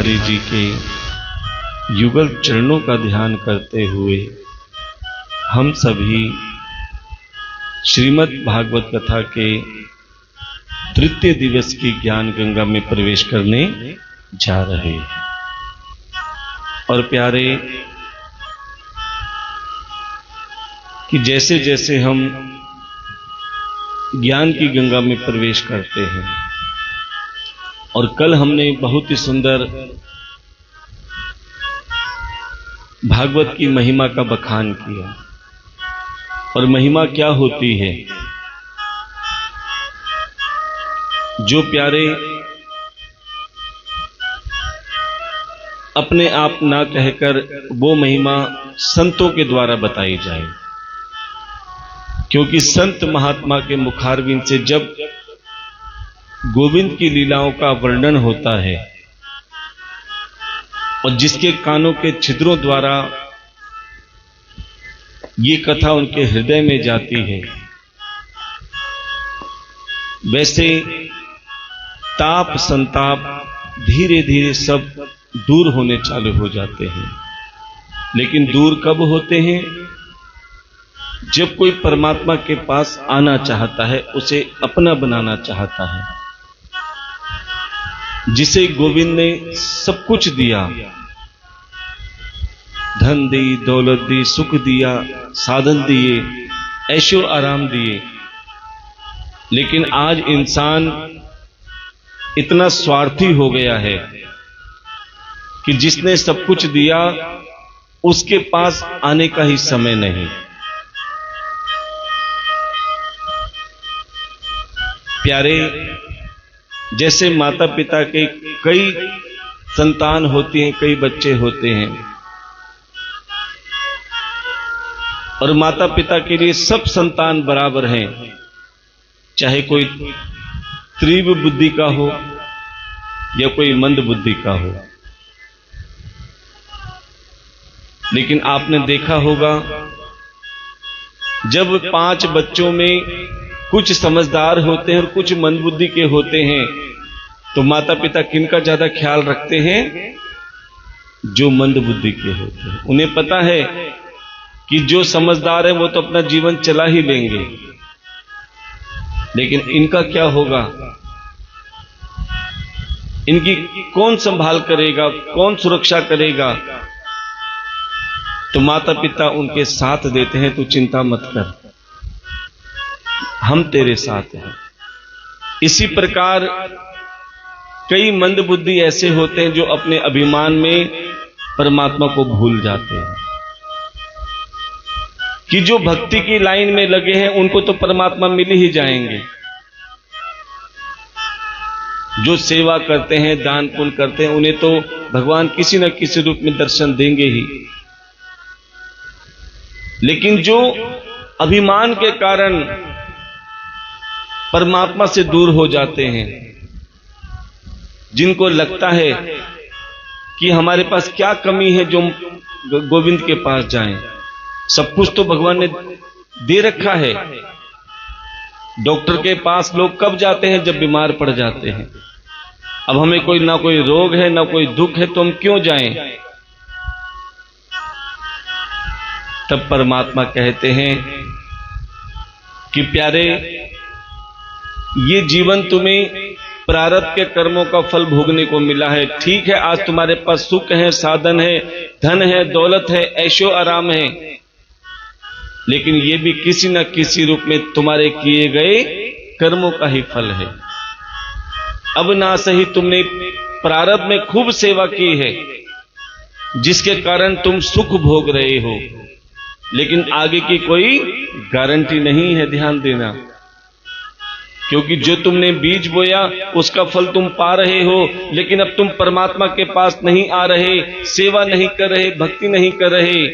बिहारी जी के युगल चरणों का ध्यान करते हुए हम सभी श्रीमद् भागवत कथा के तृतीय दिवस की ज्ञान गंगा में प्रवेश करने जा रहे हैं। और प्यारे, कि जैसे जैसे हम ज्ञान की गंगा में प्रवेश करते हैं, और कल हमने बहुत ही सुंदर भागवत की महिमा का बखान किया। और महिमा क्या होती है? जो प्यारे अपने आप ना कहकर वो महिमा संतों के द्वारा बताई जाए, क्योंकि संत महात्मा के मुखारविंद से जब गोविंद की लीलाओं का वर्णन होता है और जिसके कानों के छिद्रों द्वारा ये कथा उनके हृदय में जाती है, वैसे ताप संताप धीरे धीरे सब दूर होने चालू हो जाते हैं। लेकिन दूर कब होते हैं? जब कोई परमात्मा के पास आना चाहता है, उसे अपना बनाना चाहता है, जिसे गोविंद ने सब कुछ दिया, धन दी, दौलत दी, सुख दिया, साधन दिए, ऐशो आराम दिए। लेकिन आज इंसान इतना स्वार्थी हो गया है कि जिसने सब कुछ दिया उसके पास आने का ही समय नहीं। प्यारे, जैसे माता पिता के कई संतान होती हैं, कई बच्चे होते हैं, और माता पिता के लिए सब संतान बराबर हैं, चाहे कोई तीव्र बुद्धि का हो या कोई मंद बुद्धि का हो। लेकिन आपने देखा होगा, जब 5 बच्चों में कुछ समझदार होते हैं और कुछ मंदबुद्धि के होते हैं, तो माता पिता किनका ज्यादा ख्याल रखते हैं? जो मंदबुद्धि के होते हैं। उन्हें पता है कि जो समझदार है वो तो अपना जीवन चला ही लेंगे, लेकिन इनका क्या होगा? इनकी कौन संभाल करेगा, कौन सुरक्षा करेगा? तो माता पिता उनके साथ देते हैं, तू चिंता मत कर, हम तेरे साथ हैं। इसी प्रकार कई मंदबुद्धि ऐसे होते हैं जो अपने अभिमान में परमात्मा को भूल जाते हैं, कि जो भक्ति की लाइन में लगे हैं उनको तो परमात्मा मिल ही जाएंगे। जो सेवा करते हैं, दान पुण्य करते हैं, उन्हें तो भगवान किसी न किसी रूप में दर्शन देंगे ही। लेकिन जो अभिमान के कारण परमात्मा से दूर हो जाते हैं, जिनको लगता है कि हमारे पास क्या कमी है जो गोविंद के पास जाएं, सब कुछ तो भगवान ने दे रखा है। डॉक्टर के पास लोग कब जाते हैं? जब बीमार पड़ जाते हैं। अब हमें कोई ना कोई रोग है, ना कोई दुख है, तो हम क्यों जाएं? तब परमात्मा कहते हैं कि प्यारे, ये जीवन तुम्हें प्रारब्ध के कर्मों का फल भोगने को मिला है। ठीक है, आज तुम्हारे पास सुख है, साधन है, धन है, दौलत है, ऐशो आराम है, लेकिन ये भी किसी न किसी रूप में तुम्हारे किए गए कर्मों का ही फल है। अब ना सही तुमने प्रारब्ध में खूब सेवा की है, जिसके कारण तुम सुख भोग रहे हो, लेकिन आगे की कोई गारंटी नहीं है। ध्यान देना, क्योंकि जो तुमने बीज बोया उसका फल तुम पा रहे हो, लेकिन अब तुम परमात्मा के पास नहीं आ रहे, सेवा नहीं कर रहे, भक्ति नहीं कर रहे।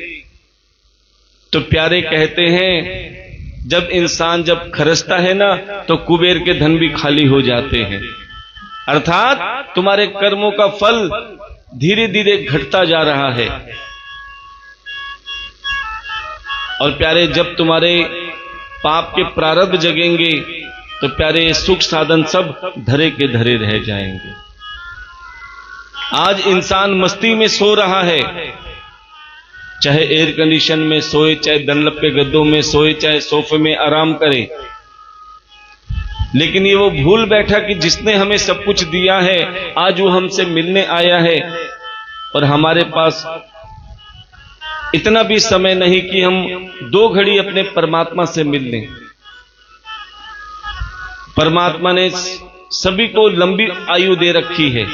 तो प्यारे कहते हैं, जब इंसान जब खरसता है ना, तो कुबेर के धन भी खाली हो जाते हैं। अर्थात तुम्हारे कर्मों का फल धीरे धीरे घटता जा रहा है। और प्यारे, जब तुम्हारे पाप के प्रारब्ध जगेंगे तो प्यारे सुख साधन सब धरे के धरे रह जाएंगे। आज इंसान मस्ती में सो रहा है, चाहे एयर कंडीशन में सोए, चाहे डनलप के गद्दों में सोए, चाहे सोफे में आराम करे, लेकिन ये वो भूल बैठा कि जिसने हमें सब कुछ दिया है आज वो हमसे मिलने आया है और हमारे पास इतना भी समय नहीं कि हम 2 घड़ी अपने परमात्मा से मिल लें। परमात्मा ने सभी को लंबी आयु दे रखी है।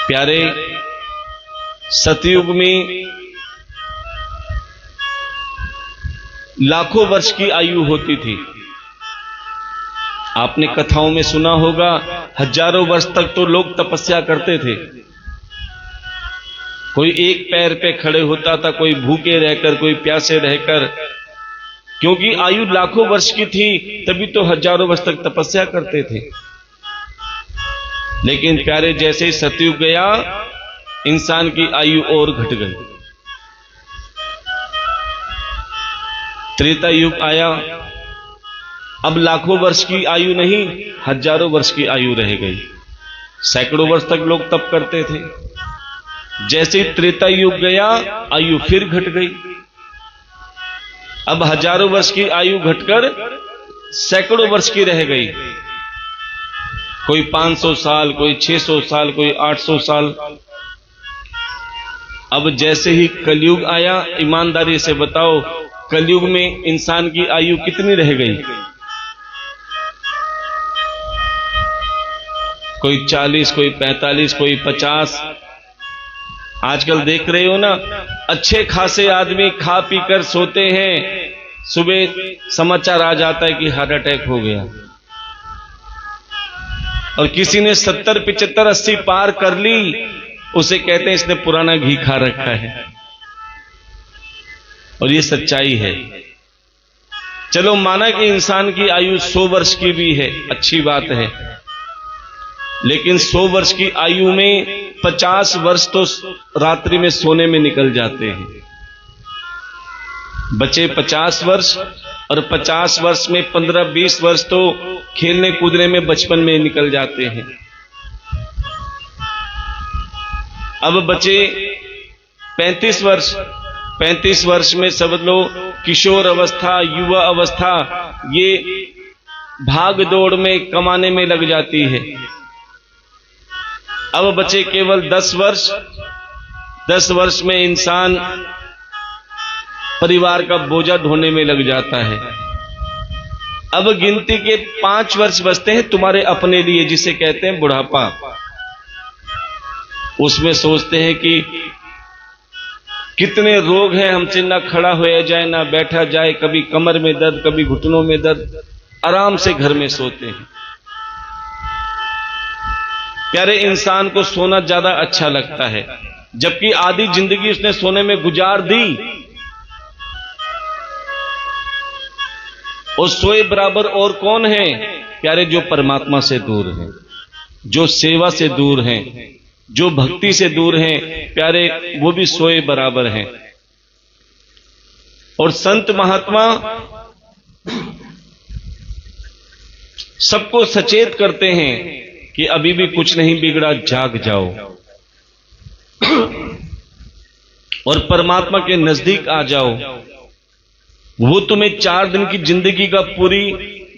प्यारे, सतयुग में लाखों वर्ष की आयु होती थी। आपने कथाओं में सुना होगा, हजारों वर्ष तक तो लोग तपस्या करते थे। कोई एक पैर पे खड़े होता था, कोई भूखे रहकर, कोई प्यासे रहकर, क्योंकि आयु लाखों वर्ष की थी, तभी तो हजारों वर्ष तक तपस्या करते थे। लेकिन प्यारे, जैसे ही सतयुग गया, इंसान की आयु और घट गई। त्रेता युग आया, अब लाखों वर्ष की आयु नहीं, हजारों वर्ष की आयु रह गई। सैकड़ों वर्ष तक लोग तप करते थे। जैसे ही त्रेता युग गया, आयु फिर घट गई। अब हजारों वर्ष की आयु घटकर सैकड़ों वर्ष की रह गई। कोई 500 साल, कोई 600 साल, कोई 800 साल। अब जैसे ही कलयुग आया, ईमानदारी से बताओ, कलयुग में इंसान की आयु कितनी रह गई? कोई 40, कोई 45, कोई 50। आजकल देख रहे हो ना, अच्छे खासे आदमी खा पी कर सोते हैं, सुबह समाचार आ जाता है कि हार्ट अटैक हो गया। और किसी ने 70, 75, 80 पार कर ली, उसे कहते हैं इसने पुराना घी खा रखा है। और ये सच्चाई है। चलो माना कि इंसान की आयु 100 वर्ष की भी है, अच्छी बात है, लेकिन 100 वर्ष की आयु में 50 वर्ष तो रात्रि में सोने में निकल जाते हैं। बचे 50 वर्ष, और 50 वर्ष में 15-20 वर्ष तो खेलने कूदने में बचपन में निकल जाते हैं। अब बचे 35 वर्ष। 35 वर्ष में सब लोग किशोर अवस्था, युवा अवस्था, ये भाग दौड़ में, कमाने में लग जाती है। अब बचे केवल 10 वर्ष। 10 वर्ष में इंसान परिवार का बोझा ढोने में लग जाता है। अब गिनती के 5 वर्ष बचते हैं तुम्हारे अपने लिए, जिसे कहते हैं बुढ़ापा। उसमें सोचते हैं कि कितने रोग हैं, हमसे ना खड़ा होया जाए, ना बैठा जाए, कभी कमर में दर्द, कभी घुटनों में दर्द, आराम से घर में सोते हैं। प्यारे, इंसान को सोना ज्यादा अच्छा लगता है, जबकि आधी जिंदगी उसने सोने में गुजार दी। और सोए बराबर और कौन है प्यारे? जो परमात्मा से दूर हैं, जो सेवा से दूर हैं, जो भक्ति से दूर हैं, प्यारे, वो भी सोए बराबर हैं। और संत महात्मा सबको सचेत करते हैं कि अभी भी कुछ नहीं बिगड़ा, जाग जाओ और परमात्मा के नजदीक आ जाओ। वो तुम्हें 4 दिन की जिंदगी का पूरी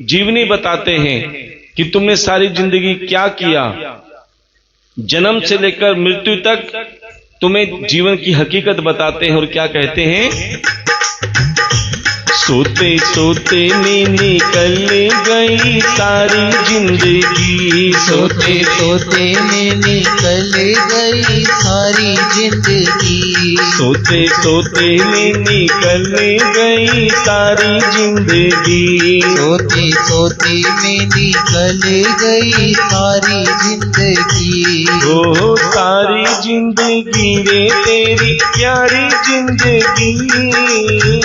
जीवनी बताते हैं कि तुमने सारी जिंदगी क्या किया। जन्म से लेकर मृत्यु तक तुम्हें जीवन की हकीकत बताते हैं। और क्या कहते हैं? सोते सोते में निकल गई सारी जिंदगी, सोते सोते में निकल गई सारी जिंदगी, सोते सोते में निकल गई सारी जिंदगी, सोते सोते में निकल गई सारी जिंदगी। ओ सारी जिंदगी रे तेरी प्यारी जिंदगी,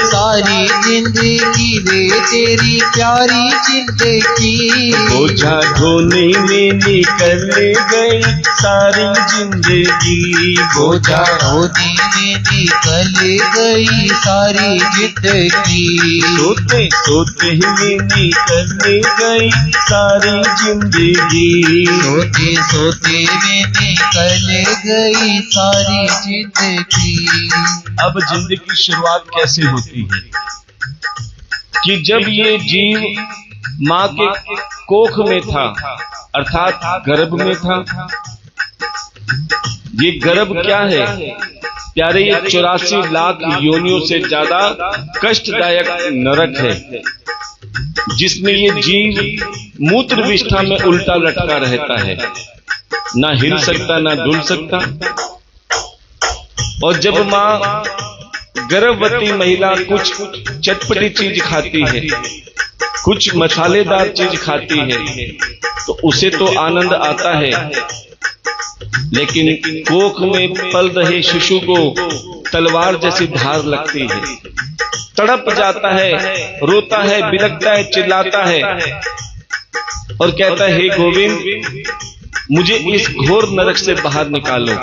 सारी जिंदगी जिंदगी रे तेरी प्यारी जिंदगी। बोझा ढोने में निकल गई सारी जिंदगी। बोझा ढोने में निकल गई सारी जिंदगी। सोते सोते ही निकल गई सारी जिंदगी। सोते सोते में निकल गई सारी जिंदगी। अब जिंदगी की शुरुआत कैसे होती है कि जब ये जीव माँ के कोख में था, अर्थात गर्भ में था। ये गर्भ क्या है प्यारे? ये 84 लाख योनियों से ज्यादा कष्टदायक नरक है, जिसमें ये जीव मूत्र विष्ठा में उल्टा लटका रहता है, ना हिल सकता ना डुल सकता। और जब माँ गर्भवती महिला कुछ चटपटी चीज खाती है, कुछ मसालेदार चीज खाती है, तो उसे तो आनंद आता है, लेकिन कोख में पल रहे शिशु को तलवार जैसी धार लगती है। तड़प जाता है, रोता है, बिलखता है, चिल्लाता है और कहता है, हे गोविंद, मुझे इस घोर नरक से बाहर निकालो।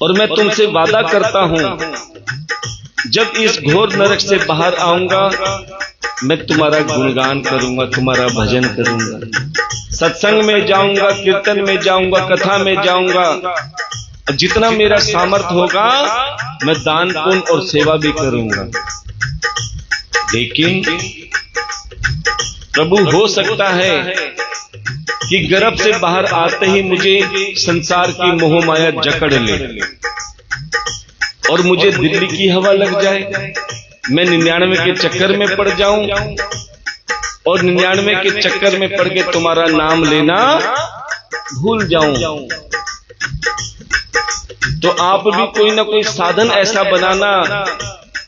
और मैं तुमसे वादा करता हूं, जब इस घोर नरक से बाहर आऊंगा, मैं तुम्हारा गुणगान करूंगा, तुम्हारा भजन करूंगा, सत्संग में जाऊंगा, कीर्तन में जाऊंगा, कथा में जाऊंगा, जितना मेरा सामर्थ्य होगा मैं दान पुण्य और सेवा भी करूंगा। लेकिन प्रभु, हो सकता है कि गर्भ से बाहर आते ही मुझे संसार की मोह माया जकड़ ले और मुझे दिल्ली की हवा लग जाए, मैं 99 के चक्कर में पड़ जाऊं और 99 के चक्कर में पड़ के तुम्हारा नाम लेना भूल जाऊं। तो आप भी कोई ना कोई साधन ऐसा बनाना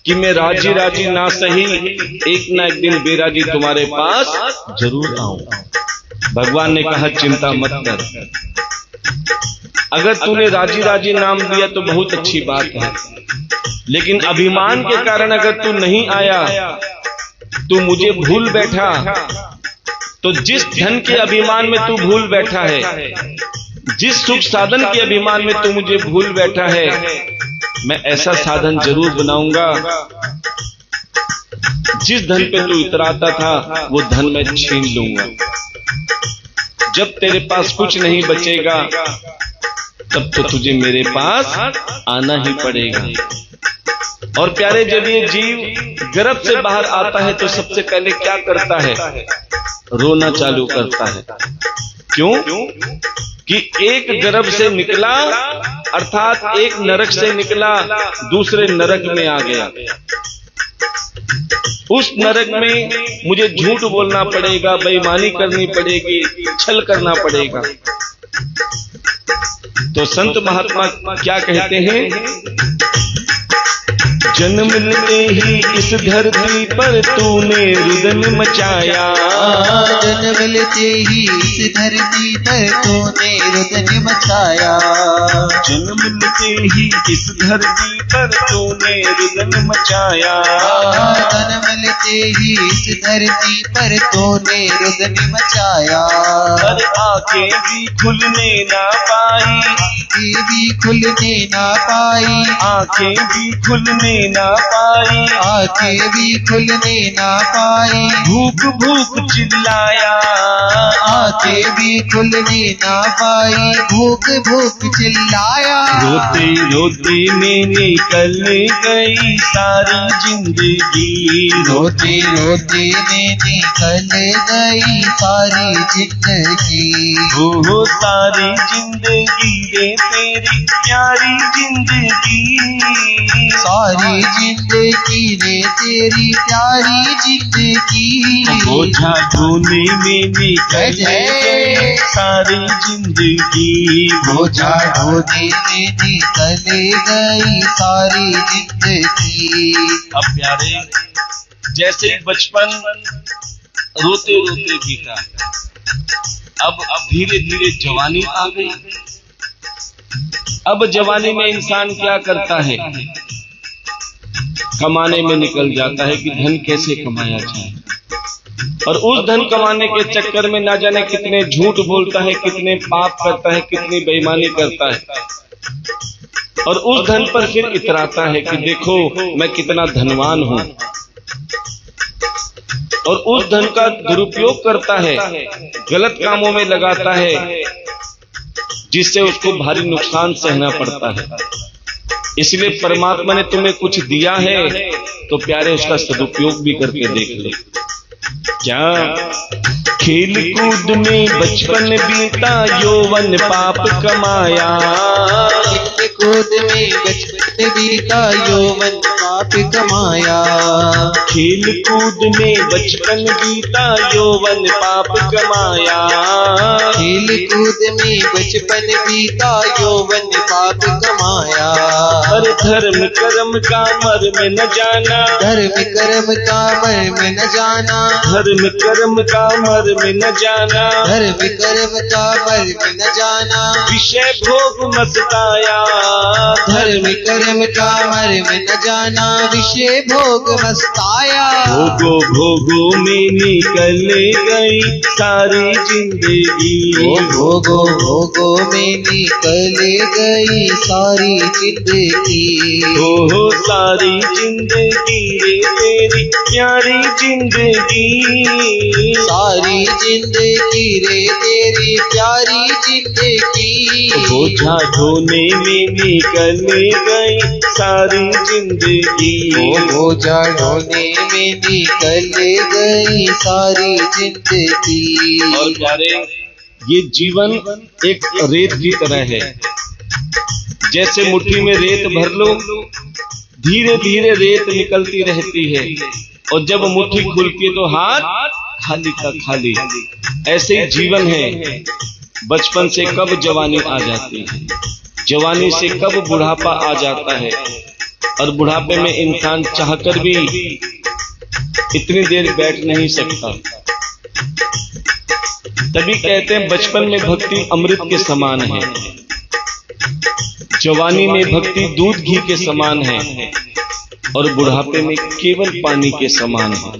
कि मैं राजी राजी ना सही, एक ना एक दिन बेराजी तुम्हारे पास जरूर आऊं। भगवान ने कहा, चिंता मत कर, अगर तूने राजी राजी नाम दिया तो बहुत अच्छी बात है, लेकिन अभिमान के कारण अगर तू नहीं आया, तू मुझे भूल बैठा, तो जिस धन के अभिमान में तू भूल बैठा है, जिस सुख साधन के अभिमान में तू मुझे भूल बैठा है, मैं ऐसा साधन जरूर बनाऊंगा, जिस धन पे तू इतराता था वो धन मैं छीन लूंगा। जब तेरे पास कुछ नहीं बचेगा, तब तो तुझे मेरे पास आना ही पड़ेगा। और प्यारे, जब ये जीव गर्भ से बाहर आता है तो सबसे पहले क्या करता है? रोना चालू करता है। क्यों? कि एक गर्भ से निकला, अर्थात एक नरक से निकला, दूसरे नरक में आ गया। उस नरक में मुझे झूठ बोलना पड़ेगा, बेईमानी करनी पड़ेगी, छल करना पड़ेगा। तो संत महात्मा क्या कहते हैं? जन्म लेते ही इस धरती पर तूने रुदन मचाया। जन्म लेते ही इस धरती पर तूने रुदन मचाया। जन्म लेते ही इस धरती पर तूने रुदन मचाया। जन्म लेते ही इस धरती पर तूने रुदन मचाया। अरे आंखें भी खुलने ना पाई, आंखें भी खुलने ना पाई, आंखें भी खुलने ना पाई, आंखें भी खुलने ना पाई। भूख भूख चिल्लाया, आंखें भी खुलने ना पाई, भूख भूख चिल्लाया। रोते रोते में निकल गई सारी जिंदगी। रोते रोते में निकल गई सारी जिंदगी। वो सारी जिंदगी रे तेरी प्यारी जिंदगी। सारी जिंदगी रे तेरी प्यारी जिंदगी। बोझा ढोने में निकल गई सारी जिंदगी। बोझा ढोने में निकल गई सारी जिंदगी। अब प्यारे, जैसे ही बचपन रोते रोते बीता, अब धीरे धीरे जवानी आ गई। अब जवानी में इंसान क्या करता है? कमाने में निकल जाता है कि धन कैसे कमाया जाए, और उस धन कमाने के चक्कर में ना जाने कितने झूठ बोलता है, कितने पाप करता है, कितनी बेईमानी करता है, और उस धन पर फिर इतराता है कि देखो मैं कितना धनवान हूं, और उस धन का दुरुपयोग करता है, गलत कामों में लगाता है, जिससे उसको भारी नुकसान सहना पड़ता है। इसलिए परमात्मा ने तुम्हें कुछ दिया है तो प्यारे उसका सदुपयोग भी करके देख लो। क्या खेल कूद में बचपन बीता, यौवन पाप कमाया। खेल कूद में बचपन बीता, यौवन पाप कमाया। खेल कूद में बचपन बीता, यौवन पाप कमाया। खेल कूद में बचपन बीता, यौवन पाप कमाया। हर धर्म कर्म का मर्म न जाना, धर्म कर्म का मर्म न जाना। धर्म कर्म का मर्म न जाना, धर्म कर्म का मर्म न जाना। विषय भोग मस्ताया। धर्म कर्म का मर्म न जाना, विषय भोग मस्ताया। भोगो भोगो में निकल गई सारी जिंदगी। भोगो भोगो में निकल गई सारी जिंदगी। हो सारी जिंदगी रे तेरी प्यारी जिंदगी। सारी जिंदगी रे तेरी प्यारी जिंदगी। बोझा ढोने में निकल गई सारी जिंदगी। बोझा ढोने में निकल गई सारी जिंदगी। और प्यारे ये जीवन एक रेत की तरह है, जैसे मुट्ठी में रेत भर लो, धीरे धीरे रेत निकलती रहती है, और जब मुट्ठी खुलती है तो हाथ खाली का खाली। ऐसे ही जीवन है, बचपन से कब जवानी आ जाती है, जवानी से कब बुढ़ापा आ जाता है, और बुढ़ापे में इंसान चाहकर भी इतनी देर बैठ नहीं सकता। तभी कहते हैं बचपन में भक्ति अमृत के समान है, जवानी में भक्ति दूध घी के समान है, और बुढ़ापे में केवल पानी के समान है।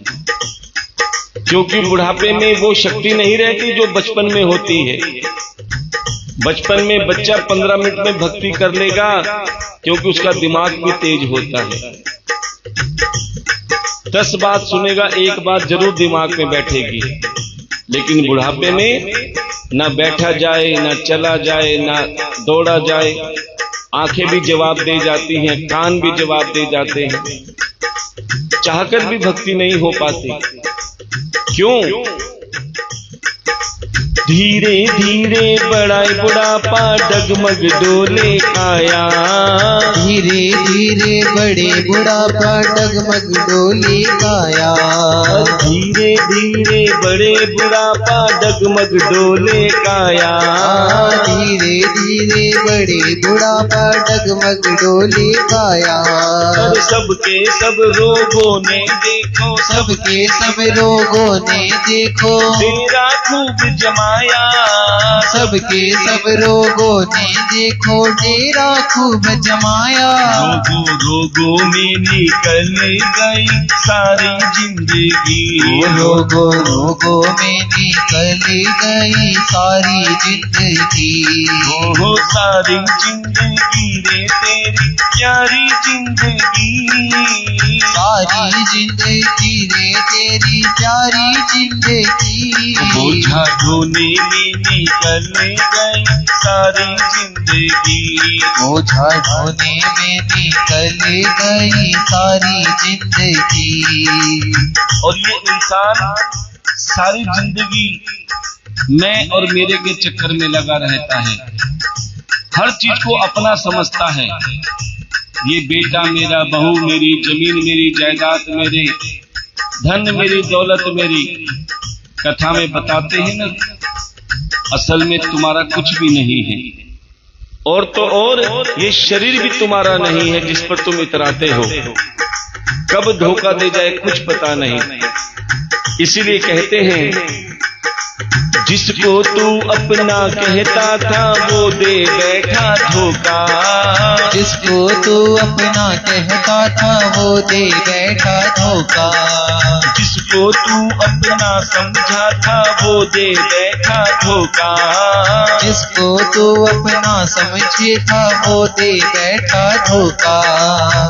क्योंकि बुढ़ापे में वो शक्ति नहीं रहती जो बचपन में होती है। बचपन में बच्चा 15 मिनट में भक्ति कर लेगा, क्योंकि उसका दिमाग भी तेज होता है। 10 बात सुनेगा, एक बात जरूर दिमाग में बैठेगी। लेकिन बुढ़ापे में ना बैठा जाए, ना चला जाए, ना दौड़ा जाए, आंखें भी जवाब दे जाती हैं, कान भी जवाब दे जाते हैं, चाहकर भी भक्ति नहीं हो पाती। क्यों? धीरे धीरे बड़ा बुढ़ापा डगमग डोले काया। धीरे धीरे बड़े बुढ़ापा डगमग डोले काया। धीरे धीरे बड़े बुढ़ापा डगमग डोले काया। धीरे धीरे बड़े बुढ़ापा डगमग डोले काया। और सबके सब रोगों ने देखो, सबके सब रोगों ने देखो, तेरा खूब जमाया। सबके सब रोगों ने देखो, डेरा खूब जमाया। रोगों रोगों में निकल गई सारी जिंदगी। रोगों रोगों में निकल गई सारी जिंदगी। हो सारी जिंदगी रे तेरी प्यारी जिंदगी। सारी जिंदगी रे तेरी प्यारी जिंदगी। बोझा ढोने में निकल गई सारी जिंदगी। बोझा ढोने में निकल गई सारी जिंदगी। और ये इंसान सारी जिंदगी मैं और मेरे के चक्कर में लगा रहता है, हर चीज को अपना समझता है। ये बेटा मेरा, बहू मेरी, जमीन मेरी, जायदाद मेरे, धन मेरी, दौलत मेरी। कथा में बताते हैं ना, असल में तुम्हारा कुछ भी नहीं है, और तो और ये शरीर भी तुम्हारा नहीं है जिस पर तुम इतराते हो। कब धोखा दे जाए कुछ पता नहीं। इसीलिए कहते हैं जिसको तू अपना कहता था वो दे बैठा धोखा। जिसको तू अपना कहता था वो दे बैठा धोखा, जिसको तू अपना समझा था वो दे बैठा धोखा, जिसको तू अपना समझे था वो दे बैठा धोखा।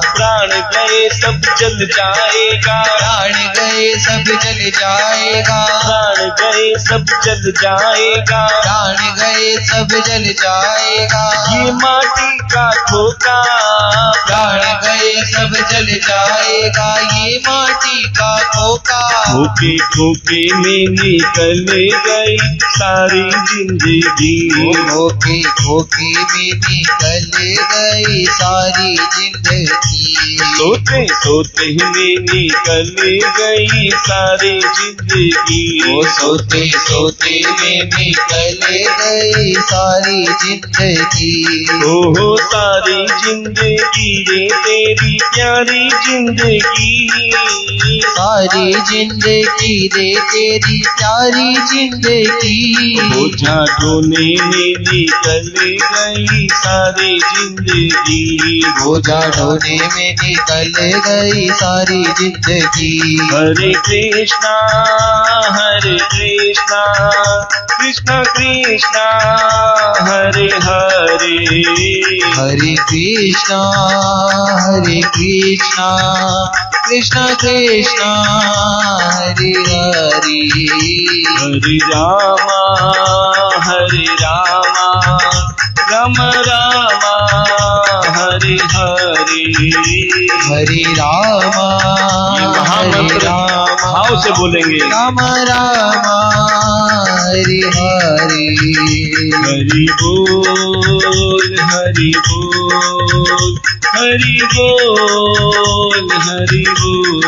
प्राण गए सब जल जाएगा, प्राण गए सब जल जाएगा, प्राण गए सब जल जाएगा, प्राण गए सब जल जाएगा, ये माटी का धोखा। प्राण गए सब जल जाएगा, ये माटी का धोखा। धोखे धोखे में निकल गई सारी जिंदगी, धोखे धोखे में निकल गई सारी जिंदगी, सोते सोते में निकल गई सारी जिंदगी, वो सोते सोते में निकल गई सारी जिंदगी। ओहो सारी जिंदगी ये तेरी प्यारी जिंदगी, सारी जिंदगी रे तेरी प्यारी जिंदगी, बोझा ढोने में निकल गई सारी जिंदगी, बोझा ढोने में निकल गई सारी जिंदगी। हरे कृष्णा कृष्णा कृष्णा हरे हरे, हरे कृष्णा कृष्णा कृष्णा हरे हरे, हरे रामा राम रामा हरे हरे, हरे रामा ये महामंत्र भाव से बोलेंगे। राम रामा हरे हरे, हरि बोल हरि बोल हरि बोल हरि बोल,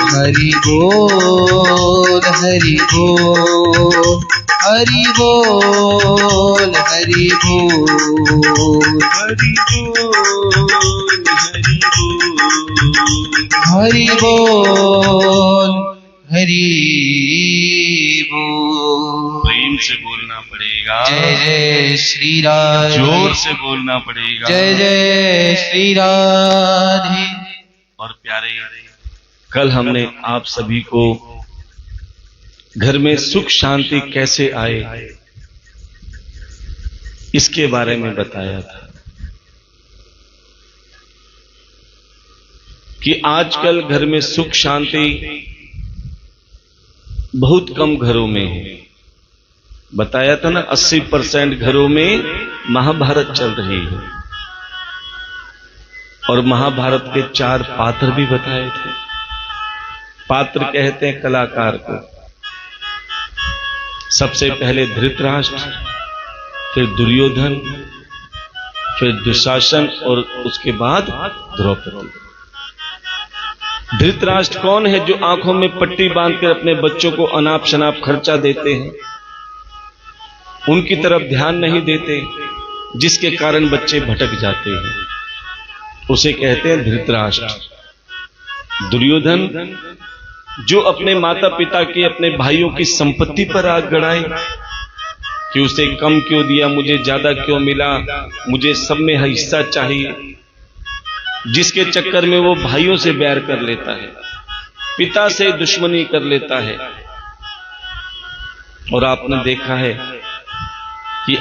हरि बोल हरि बोल हरि बोल हरि बोल, हरि बोल हरि हरि बोल, बोल हरि बोल। प्रेम से बोलना पड़ेगा, जय जय श्री राधे, जोर से बोलना पड़ेगा। जय जय श्री राधे। और प्यारे, कल हमने आप सभी को घर में सुख शांति कैसे आए इसके बारे में बताया था कि आजकल घर में सुख शांति बहुत कम घरों में है। बताया था ना, 80% घरों में महाभारत चल रही है, और महाभारत के 4 पात्र भी बताए थे। पात्र कहते हैं कलाकार को। सबसे पहले धृतराष्ट्र, फिर दुर्योधन, फिर दुशासन, और उसके बाद द्रौपदी। धृतराष्ट्र कौन है? जो आंखों में पट्टी बांधकर अपने बच्चों को अनाप शनाप खर्चा देते हैं, उनकी तरफ ध्यान नहीं देते, जिसके कारण बच्चे भटक जाते हैं, उसे कहते हैं धृतराष्ट्र। दुर्योधन, जो अपने माता पिता की, अपने भाइयों की संपत्ति पर आग गड़ाए कि उसे कम क्यों दिया, मुझे ज्यादा क्यों मिला, मुझे सब में हिस्सा चाहिए, जिसके चक्कर में वो भाइयों से बैर कर लेता है, पिता से दुश्मनी कर लेता है। और आपने देखा है कि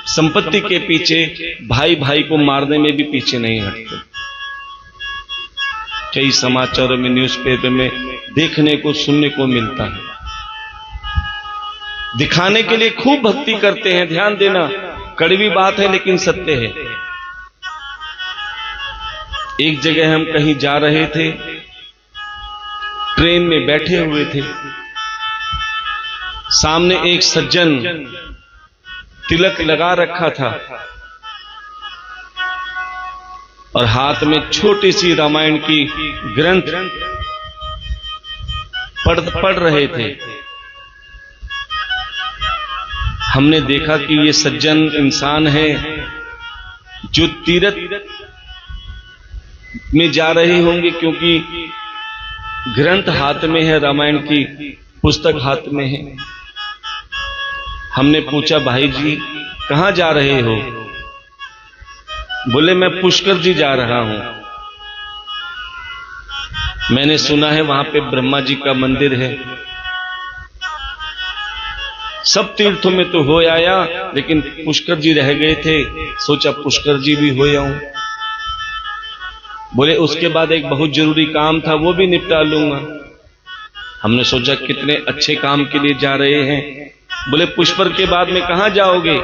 संपत्ति के पीछे भाई भाई को मारने में भी पीछे नहीं हटते। कई समाचारों में, न्यूज़पेपर में देखने को, सुनने को मिलता है। दिखाने के लिए खूब भक्ति करते हैं, ध्यान देना, कड़वी बात है लेकिन सत्य है। एक जगह हम कहीं जा रहे थे, ट्रेन में बैठे हुए थे, सामने एक सज्जन तिलक लगा रखा था और हाथ में छोटी सी रामायण की ग्रंथ पढ़ रहे थे। हमने देखा कि ये सज्जन इंसान है जो तीर्थ में जा रहे होंगे, क्योंकि ग्रंथ हाथ में है, रामायण की पुस्तक हाथ में है। हमने पूछा, भाई जी कहां जा रहे हो? बोले मैं पुष्कर जी जा रहा हूं, मैंने सुना है वहां पे ब्रह्मा जी का मंदिर है। सब तीर्थों में तो हो आया, लेकिन पुष्कर जी रह गए थे, सोचा पुष्कर जी भी हो आऊं। बोले उसके बाद एक बहुत जरूरी काम था, वो भी निपटा लूंगा। हमने सोचा कितने अच्छे काम के लिए जा रहे हैं। बोले पुष्कर के बाद में कहां जाओगे?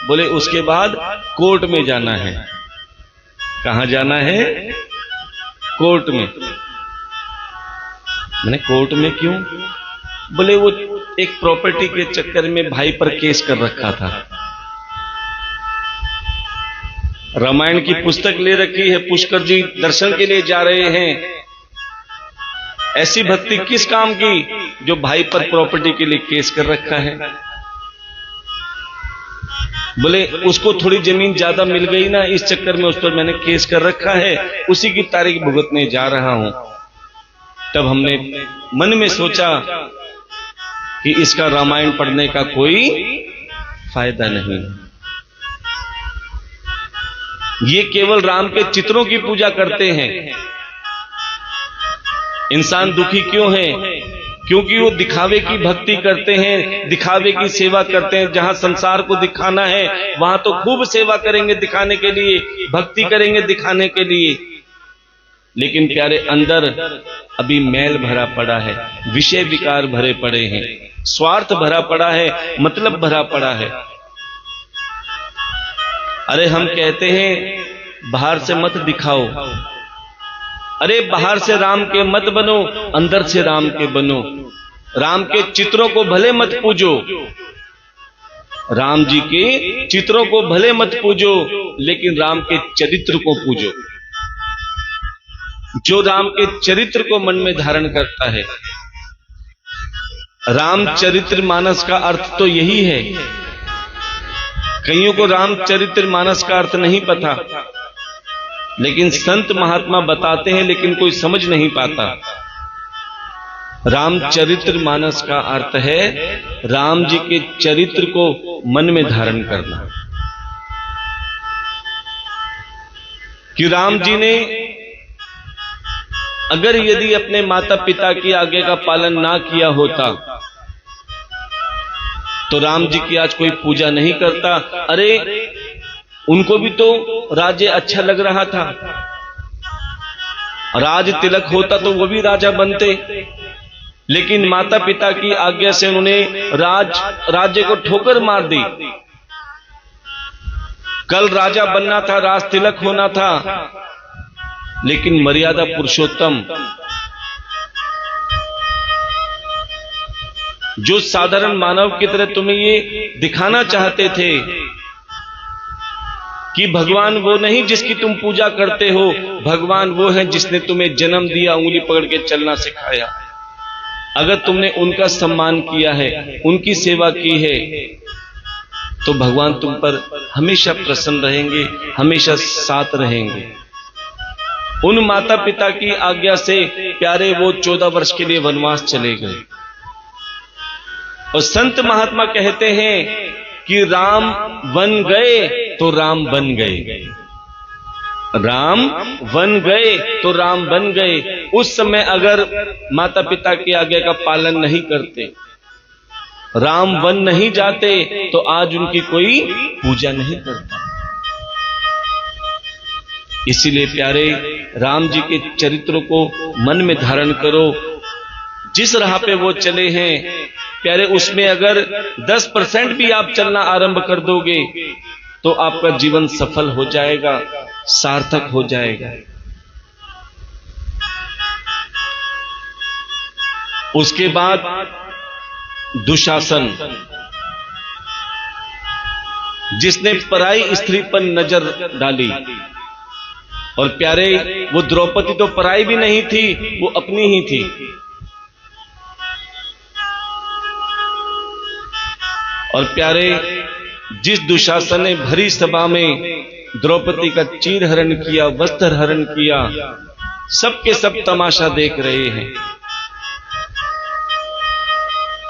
बोले उसके बाद कोर्ट में जाना है। कहां जाना है? कोर्ट में। मैंने कोर्ट में क्यों? बोले वो एक प्रॉपर्टी के चक्कर में भाई पर केस कर रखा था। रामायण की पुस्तक ले रखी है, पुष्कर जी दर्शन के लिए जा रहे हैं। ऐसी भक्ति किस काम की जो भाई पर प्रॉपर्टी के लिए केस कर रखा है? बोले उसको थोड़ी जमीन ज्यादा मिल गई ना, इस चक्कर में उस पर मैंने केस कर रखा है, उसी की तारीख भुगतने जा रहा हूं। तब हमने मन में सोचा कि इसका रामायण पढ़ने का कोई फायदा नहीं, ये केवल राम के चित्रों की पूजा करते हैं। इंसान दुखी क्यों है? क्योंकि वो दिखावे की भक्ति करते हैं, दिखावे की सेवा करते हैं। जहां संसार को दिखाना है वहां तो खूब सेवा करेंगे दिखाने के लिए, भक्ति करेंगे दिखाने के लिए, लेकिन प्यारे अंदर अभी मैल भरा पड़ा है, विषय विकार भरे पड़े हैं, स्वार्थ भरा पड़ा है, मतलब भरा पड़ा है। अरे हम कहते हैं बाहर से मत दिखाओ, अरे बाहर से राम के मत बनो, अंदर से राम के बनो। राम के चित्रों को भले मत पूजो, राम जी के चित्रों को भले मत पूजो, लेकिन राम के चरित्र को पूजो। जो राम के चरित्र को मन में धारण करता है, रामचरित्र मानस का अर्थ तो यही है। कईयों को रामचरित्र मानस का अर्थ नहीं पता, लेकिन संत महात्मा बताते हैं, लेकिन कोई समझ नहीं पाता। रामचरित्र मानस का अर्थ है राम जी के चरित्र को मन में धारण करना, कि राम जी ने अगर यदि अपने माता पिता की आज्ञा का पालन ना किया होता तो राम जी की आज कोई पूजा नहीं करता। अरे उनको भी तो राज्य अच्छा लग रहा था, राज तिलक होता तो वो भी राजा बनते, लेकिन माता पिता की आज्ञा से उन्होंने राज्य को ठोकर मार दी। कल राजा बनना था, राज तिलक होना था, लेकिन मर्यादा पुरुषोत्तम जो साधारण मानव की तरह तुम्हें ये दिखाना चाहते थे कि भगवान वो नहीं जिसकी तुम पूजा करते हो, भगवान वो है जिसने तुम्हें जन्म दिया, उंगली पकड़ के चलना सिखाया। अगर तुमने उनका सम्मान किया है, उनकी सेवा की है, तो भगवान तुम पर हमेशा प्रसन्न रहेंगे, हमेशा साथ रहेंगे। उन माता पिता की आज्ञा से प्यारे वो 14 वर्ष के लिए वनवास चले गए। और संत महात्मा कहते हैं कि राम वन गए तो राम बन गए, राम वन गए तो राम बन गए। उस समय अगर माता पिता की आज्ञा का पालन नहीं करते, राम वन नहीं जाते, तो आज उनकी कोई पूजा नहीं करता। इसीलिए प्यारे राम जी के चरित्रों को मन में धारण करो। जिस राह पे वो चले हैं प्यारे, उसमें अगर 10% भी आप चलना आरंभ कर दोगे तो आपका जीवन सफल हो जाएगा, सार्थक हो जाएगा। उसके बाद दुशासन, जिसने पराई स्त्री पर नजर डाली। और प्यारे वो द्रौपदी तो पराई भी नहीं थी, वो अपनी ही थी। और प्यारे जिस दुशासन ने भरी सभा में द्रौपदी का चीर हरण किया, वस्त्र हरण किया, सबके सब तमाशा देख रहे हैं।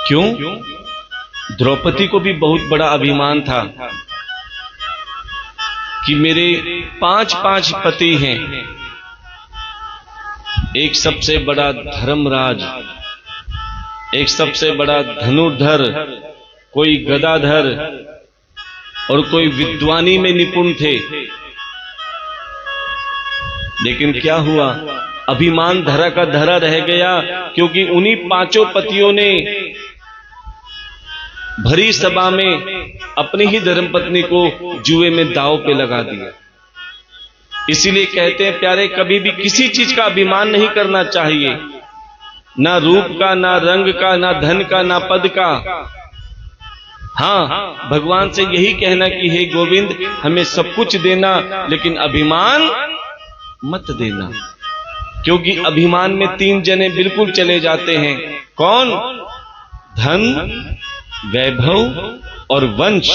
क्यों? द्रौपदी को भी बहुत बड़ा अभिमान था कि मेरे 5 पति हैं। एक सबसे बड़ा धर्मराज, एक सबसे बड़ा धनुर्धर, कोई गदाधर और कोई विद्वानी में निपुण थे। लेकिन क्या हुआ, अभिमान धरा का धरा रह गया, क्योंकि उन्हीं 5 पतियों ने भरी सभा में अपनी ही धर्मपत्नी को जुए में दांव पे लगा दिया। इसीलिए कहते हैं प्यारे, कभी भी किसी चीज का अभिमान नहीं करना चाहिए, ना रूप का, ना रंग का, ना धन का, ना पद का। हाँ, भगवान से यही कहना कि हे गोविंद, हमें सब कुछ देना, लेकिन अभिमान मत देना। क्योंकि अभिमान में 3 जने बिल्कुल चले जाते हैं। कौन? धन, वैभव और वंश।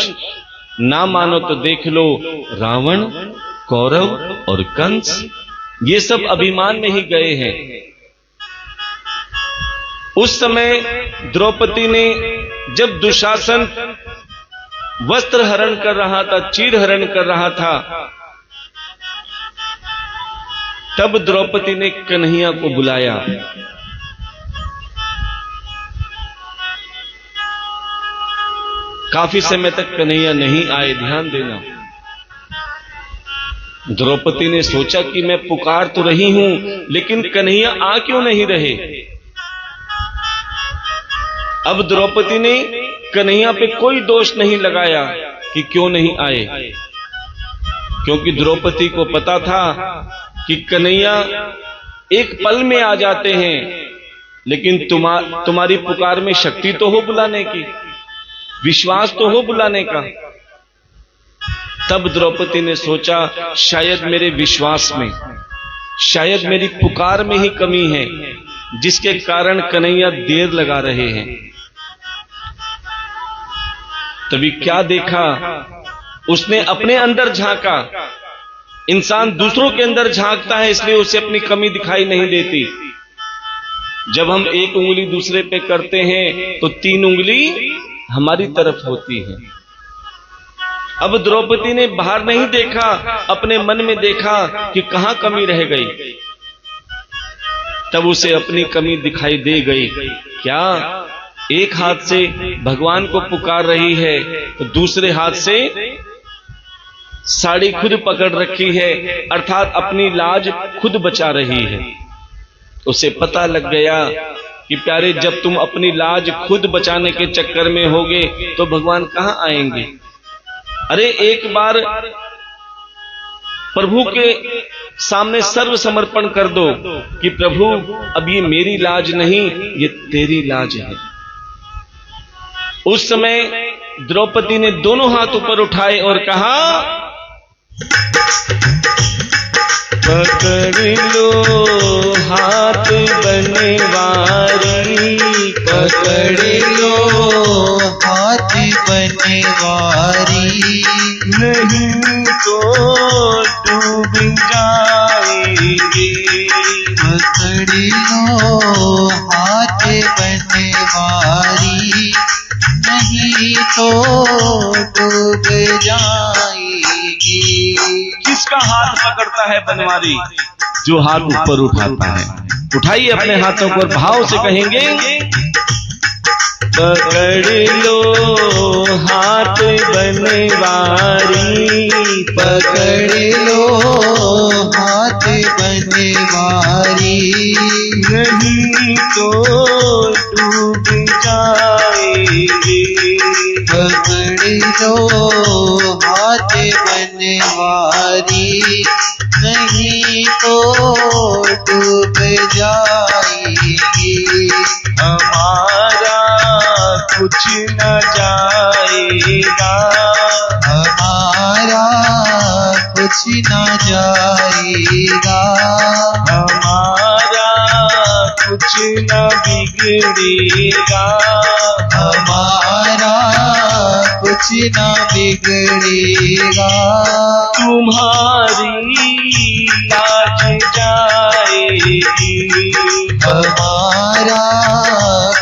ना मानो तो देख लो, रावण, कौरव और कंस, ये सब अभिमान में ही गए हैं। उस समय द्रौपदी ने जब दुशासन वस्त्र हरण कर रहा था, चीर हरण कर रहा था, तब द्रौपदी ने कन्हैया को बुलाया। काफी समय तक कन्हैया नहीं आए, ध्यान देना। द्रौपदी ने सोचा कि मैं पुकार तो रही हूं, लेकिन कन्हैया आ क्यों नहीं रहे। अब द्रौपदी ने कन्हैया पे कोई दोष नहीं लगाया कि क्यों नहीं आए, क्योंकि द्रौपदी को पता था कि कन्हैया एक पल में आ जाते हैं, लेकिन तुम्हारी पुकार में शक्ति तो हो बुलाने की, विश्वास तो हो बुलाने का। तब द्रौपदी ने सोचा, शायद मेरे विश्वास में, शायद मेरी पुकार में ही कमी है, जिसके कारण कन्हैया देर लगा रहे हैं। तभी क्या देखा, उसने अपने अंदर झांका। इंसान दूसरों के अंदर झांकता है, इसलिए उसे अपनी कमी दिखाई नहीं देती। जब हम एक उंगली दूसरे पे करते हैं तो 3 उंगली हमारी तरफ होती है। अब द्रौपदी ने बाहर नहीं देखा, अपने मन में देखा कि कहां कमी रह गई। तब उसे अपनी कमी दिखाई दे गई। क्या? एक हाथ से भगवान को पुकार रही है, तो दूसरे हाथ से साड़ी खुद पकड़ रखी है, अर्थात अपनी लाज खुद बचा रही है। उसे पता लग गया कि प्यारे, जब तुम अपनी लाज खुद बचाने के चक्कर में होगे तो भगवान कहां आएंगे। अरे एक बार प्रभु के सामने सर्व समर्पण कर दो कि प्रभु, अब ये मेरी लाज नहीं, ये तेरी लाज है। उस समय द्रौपदी ने दोनों हाथ ऊपर उठाए और कहा, पकड़ लो हाथ बनवारी, पकड़ लो हाथ बनवारी, नहीं तो डूब जाएंगे। पकड़ लो हाथ बनवारी, नहीं तो डूब जाएगी। किसका हाथ पकड़ता है बनवारी? जो हाथ ऊपर उठाता है। उठाइए अपने हाथों को, भाव से कहेंगे, पकड़ लो हाथ बनवारी, पकड़ लो हाथ बनवारी, नहीं तो डूब जाएगी। पकड़ लो हाथ बनवारी, नहीं तो डूब जाएगी। हमारा कुछ न जाएगा, हमारा कुछ न जाएगा, हमारा कुछ न बिगड़ेगा, हमारा कुछ न बिगड़ेगा। तुम्हारी लाज जाएगी, हमारा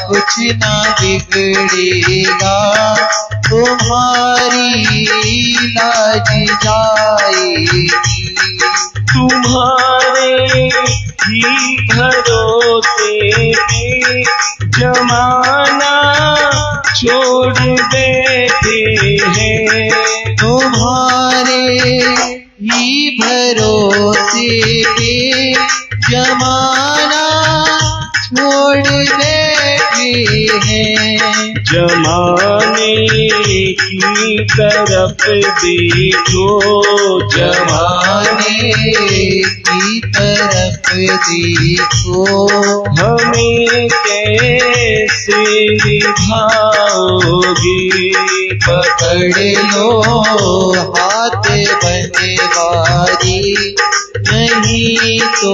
कुछ न बिगड़ेगा, तुम्हारी लाज जाएगी। तुम्हारे ही भरोसे पे जमाना छोड़ देते हैं। तुम्हारे ही भरोसे पे जमाना छोड़ बैठे हैं। जमाने की तरफ देखो, जमाने की तरफ देखो, हमें कैसे निभाओगी। पकड़ लो हाथ बनवारी, नहीं तो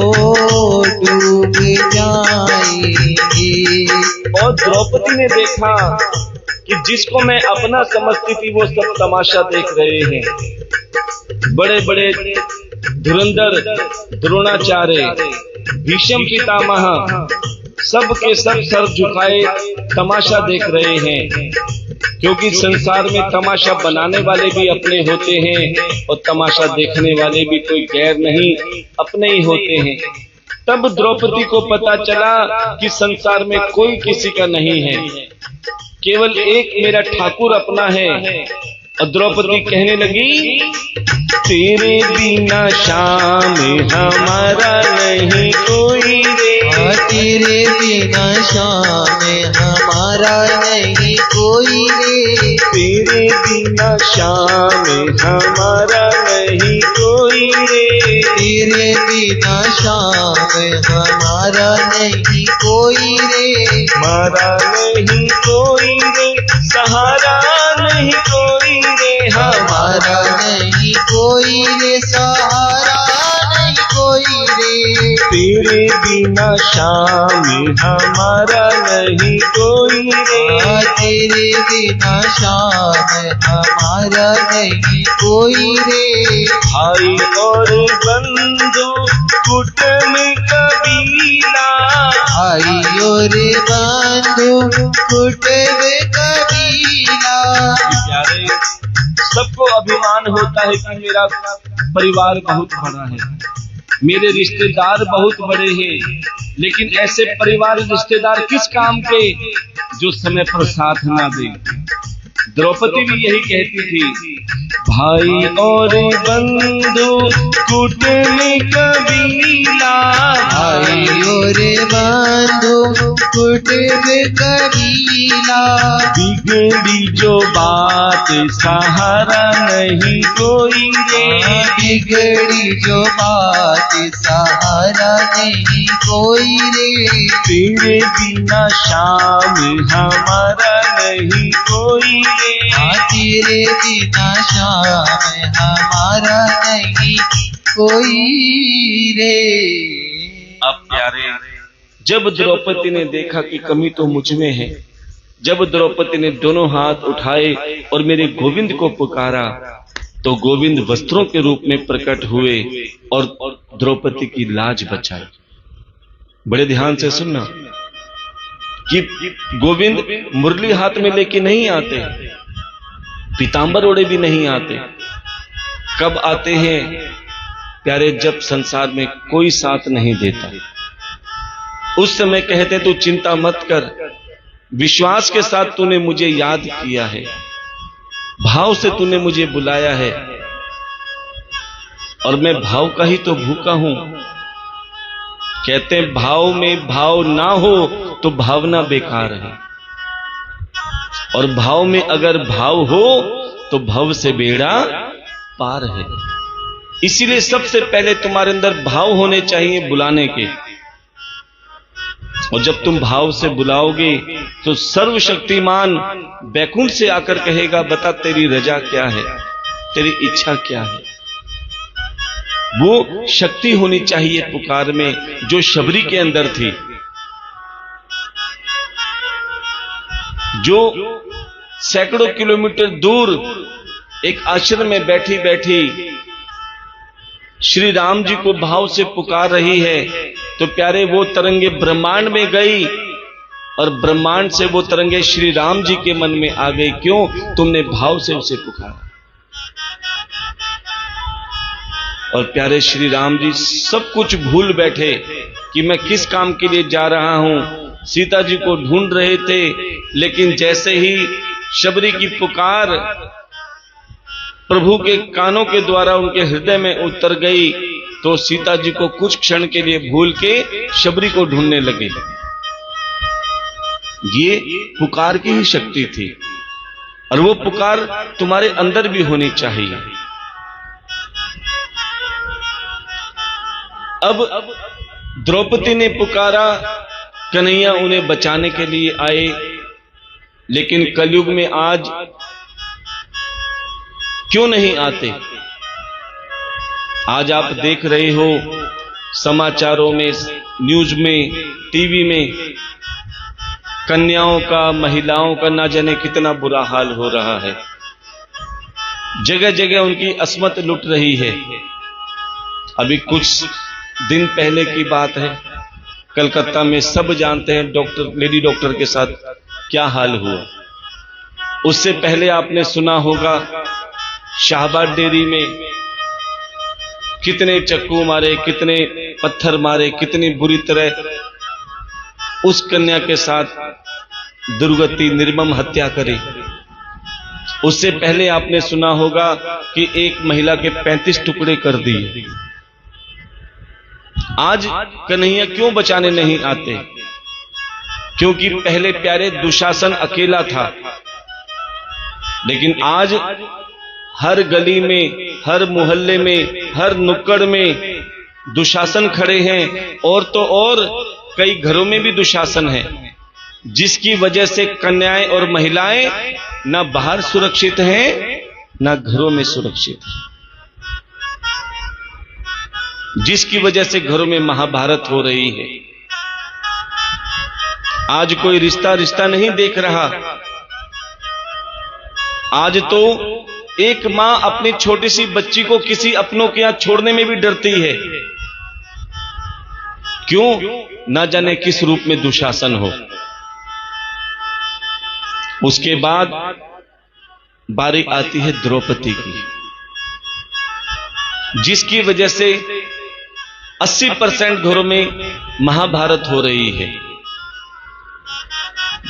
डूब जाएंगे। और द्रौपदी ने देखा कि जिसको मैं अपना समझती थी वो सब तमाशा देख रहे हैं। बड़े बड़े धुरंधर द्रोणाचार्य, भीष्म पितामह, सब के सब सर झुकाए तमाशा देख रहे हैं, क्योंकि संसार में तमाशा बनाने वाले भी अपने होते हैं और तमाशा देखने वाले भी कोई गैर नहीं, अपने ही होते हैं। तब द्रौपदी को पता चला कि संसार में कोई किसी का नहीं है, केवल एक मेरा ठाकुर अपना है। और द्रौपदी कहने लगी, तेरे बिना शाम हमारा नहीं कोई रे। तेरे बिना शाम हमारा नहीं कोई रे। तेरे बिना शाम हमारा नहीं कोई रे। तेरे बिना शाम हमारा नहीं कोई रे। हमारा नहीं कोई रे, सहारा नहीं कोई रे, हमारा नहीं कोई रे, सहारा नहीं कोई रे। तेरे बिना शाम हमारा नहीं कोई रे। तेरे बिना शाम हमारा नहीं कोई रे। भाई और बंधु कुटुंब कबीला, भाई और बंधु कुटुंब कबीला। प्यारे, सबको अभिमान होता है कि मेरा परिवार बहुत बड़ा है, मेरे रिश्तेदार बहुत बड़े हैं, लेकिन ऐसे परिवार रिश्तेदार किस काम के जो समय पर साथ ना दे। द्रौपदी भी यही कहती थी, भाई और बंधु कुटुंब कबीला। भाई और बंधु कुटुंब कबीला। बिगड़ी जो बात सहारा नहीं कोई रे। बिगड़ी जो बात सहारा नहीं कोई रे। तेरे बिना शाम हमारा नहीं कोई रे। तेरे बिना शाम हमारा नहीं कोई रे। अब प्यारे, जब द्रौपदी ने देखा कि कमी तो मुझ में है, जब द्रौपदी ने दोनों हाथ उठाए और मेरे गोविंद को पुकारा, तो गोविंद वस्त्रों के रूप में प्रकट हुए और द्रौपदी की लाज बचाई। बड़े ध्यान से सुनना कि गोविंद मुरली हाथ में लेके नहीं आते, पीतांबर ओढ़े भी नहीं आते। कब आते हैं प्यारे? जब संसार में कोई साथ नहीं देता, उस समय कहते तू चिंता मत कर, विश्वास के साथ तूने मुझे याद किया है, भाव से तूने मुझे बुलाया है, और मैं भाव का ही तो भूखा हूं। कहते हैं भाव में भाव ना हो तो भावना बेकार है, और भाव में अगर भाव हो तो भव से बेड़ा पार है। इसीलिए सबसे पहले तुम्हारे अंदर भाव होने चाहिए बुलाने के, और जब तुम भाव से बुलाओगे तो सर्वशक्तिमान बैकुंठ से आकर कहेगा, बता तेरी रजा क्या है, तेरी इच्छा क्या है। वो शक्ति होनी चाहिए पुकार में जो शबरी के अंदर थी, जो सैकड़ों किलोमीटर दूर एक आश्रम में बैठी बैठी श्री राम जी को भाव से पुकार रही है। तो प्यारे वो तरंगे ब्रह्मांड में गई और ब्रह्मांड से वो तरंगे श्री राम जी के मन में आ गई। क्यों? तुमने भाव से उसे पुकारा। और प्यारे श्री राम जी सब कुछ भूल बैठे कि मैं किस काम के लिए जा रहा हूं। सीता जी को ढूंढ रहे थे, लेकिन जैसे ही शबरी की पुकार प्रभु के कानों के द्वारा उनके हृदय में उतर गई, तो सीता जी को कुछ क्षण के लिए भूल के शबरी को ढूंढने लगे। ये पुकार की ही शक्ति थी, और वो पुकार तुम्हारे अंदर भी होनी चाहिए। अब द्रौपदी ने पुकारा, कन्हैया उन्हें बचाने के लिए आए। लेकिन कलयुग में आज क्यों नहीं आते? आज आप देख रहे हो समाचारों में, न्यूज में, टीवी में, कन्याओं का, महिलाओं का ना जाने कितना बुरा हाल हो रहा है। जगह जगह उनकी अस्मत लुट रही है। अभी कुछ दिन पहले की बात है, कलकत्ता में सब जानते हैं लेडी डॉक्टर के साथ क्या हाल हुआ। उससे पहले आपने सुना होगा शाहबाद डेयरी में कितने चक्कू मारे, कितने पत्थर मारे, कितनी बुरी तरह उस कन्या के साथ दुर्गति, निर्मम हत्या करी। उससे पहले आपने सुना होगा कि एक महिला के 35 टुकड़े कर दिए। आज कन्हैया क्यों बचाने नहीं आते? क्योंकि पहले प्यारे दुशासन अकेला था, लेकिन आज हर गली में, हर मोहल्ले में, हर नुक्कड़ में दुशासन खड़े हैं। और तो और कई घरों में भी दुशासन है, जिसकी वजह से कन्याएं और महिलाएं ना बाहर सुरक्षित हैं, ना घरों में सुरक्षित हैं, जिसकी वजह से घरों में महाभारत हो रही है। आज कोई रिश्ता नहीं देख रहा। आज तो एक मां अपनी छोटी सी बच्ची को किसी अपनों के यहां छोड़ने में भी डरती है। क्यों? ना जाने किस रूप में दुशासन हो। उसके बाद बारी आती है द्रौपदी की, जिसकी वजह से 80% घरों में महाभारत हो रही है।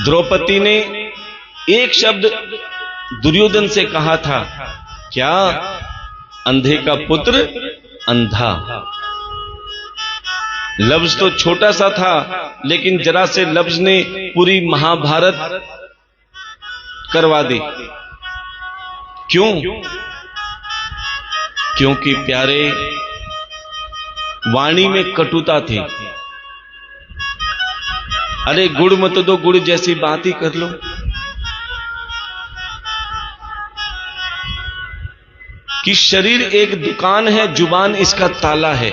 द्रौपदी ने एक शब्द दुर्योधन से कहा था, क्या? अंधे का पुत्र अंधा। लफ्ज तो छोटा सा था, लेकिन जरा से लफ्ज ने पूरी महाभारत करवा दी। क्यों? क्योंकि प्यारे वाणी में कटुता थी। अरे गुड़ मत दो, गुड़ जैसी बात ही कर लो। कि शरीर एक दुकान है, जुबान इसका ताला है।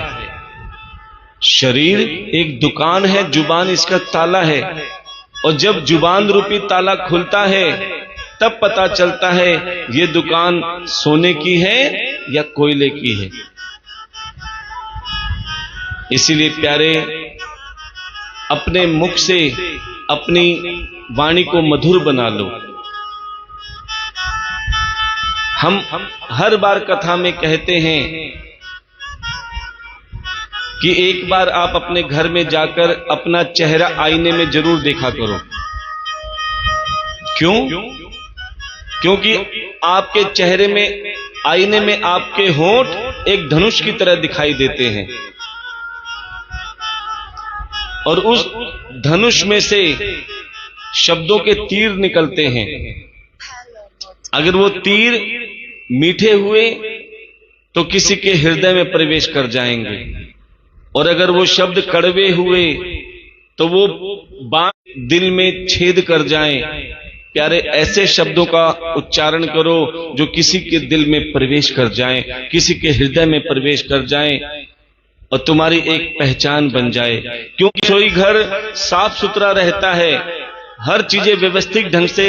शरीर एक दुकान है, जुबान इसका ताला है। और जब जुबान रूपी ताला खुलता है, तब पता चलता है ये दुकान सोने की है या कोयले की है। इसीलिए प्यारे, अपने मुख से अपनी वाणी को मधुर बना लो। हम हर बार कथा में कहते हैं कि एक बार आप अपने घर में जाकर अपना चेहरा आईने में जरूर देखा करो। क्यों? क्योंकि आपके चेहरे में, आईने में आपके होंठ एक धनुष की तरह दिखाई देते हैं, और उस धनुष में से शब्दों के तीर निकलते हैं। अगर वो तीर मीठे हुए तो किसी के हृदय में प्रवेश कर जाएंगे, और अगर वो शब्द कड़वे हुए तो वो बात दिल में छेद कर जाएं। प्यारे, ऐसे शब्दों का उच्चारण करो जो किसी के दिल में प्रवेश कर जाएं, किसी के हृदय में प्रवेश कर जाएं, और तुम्हारी एक पहचान बन जाए। क्योंकि रसोई घर साफ सुथरा रहता है, हर चीजें व्यवस्थित ढंग से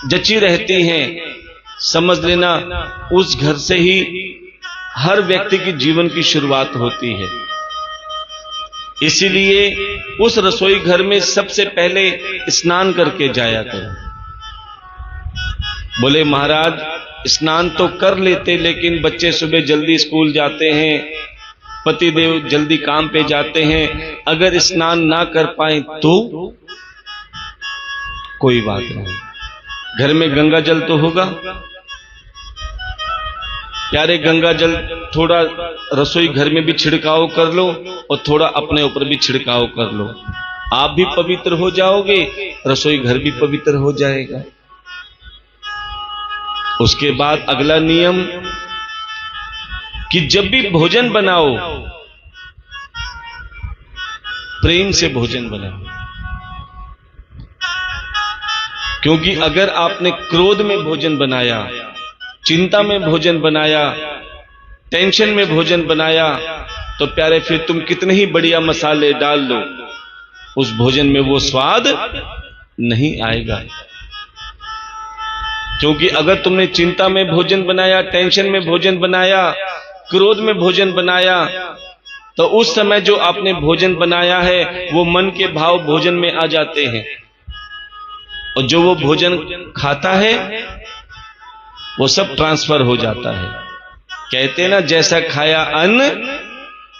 जची रहती हैं, समझ लेना उस घर से ही हर व्यक्ति की जीवन की शुरुआत होती है। इसीलिए उस रसोई घर में सबसे पहले स्नान करके जाया करो। बोले महाराज स्नान तो कर लेते, लेकिन बच्चे सुबह जल्दी स्कूल जाते हैं, पतिदेव जल्दी काम पे जाते हैं, अगर स्नान ना कर पाए तो कोई बात नहीं, घर में गंगा जल तो होगा। प्यारे गंगा जल थोड़ा रसोई घर में भी छिड़काव कर लो और थोड़ा अपने ऊपर भी छिड़काव कर लो, आप भी पवित्र हो जाओगे, रसोई घर भी पवित्र हो जाएगा। उसके बाद अगला नियम कि जब भी भोजन बनाओ प्रेम से भोजन बनाओ, क्योंकि अगर आपने क्रोध में भोजन बनाया, चिंता में भोजन बनाया, टेंशन में भोजन बनाया, तो प्यारे फिर तुम कितने ही बढ़िया मसाले डाल लो, उस भोजन में वो स्वाद नहीं आएगा। क्योंकि अगर तुमने चिंता में भोजन बनाया, टेंशन में भोजन बनाया, क्रोध में भोजन बनाया, तो उस समय जो आपने भोजन बनाया है वो मन के भाव भोजन में आ जाते हैं, और जो वो भोजन खाता है वो सब ट्रांसफर हो जाता है। कहते हैं ना, जैसा खाया अन्न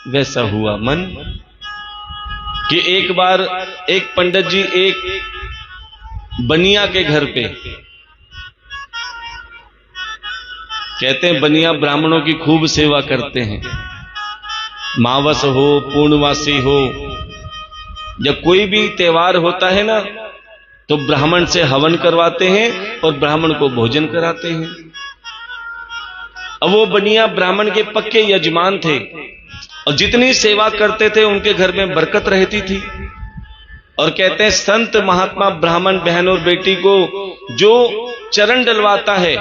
वैसा हुआ मन। कि एक बार एक पंडित जी एक बनिया के घर पे, कहते हैं बनिया ब्राह्मणों की खूब सेवा करते हैं, मावस हो पूर्णवासी हो, जब कोई भी त्योहार होता है ना तो ब्राह्मण से हवन करवाते हैं और ब्राह्मण को भोजन कराते हैं। अब वो बनिया ब्राह्मण के पक्के यजमान थे और जितनी सेवा करते थे उनके घर में बरकत रहती थी। और कहते हैं संत महात्मा ब्राह्मण बहन और बेटी को जो चरण डलवाता है,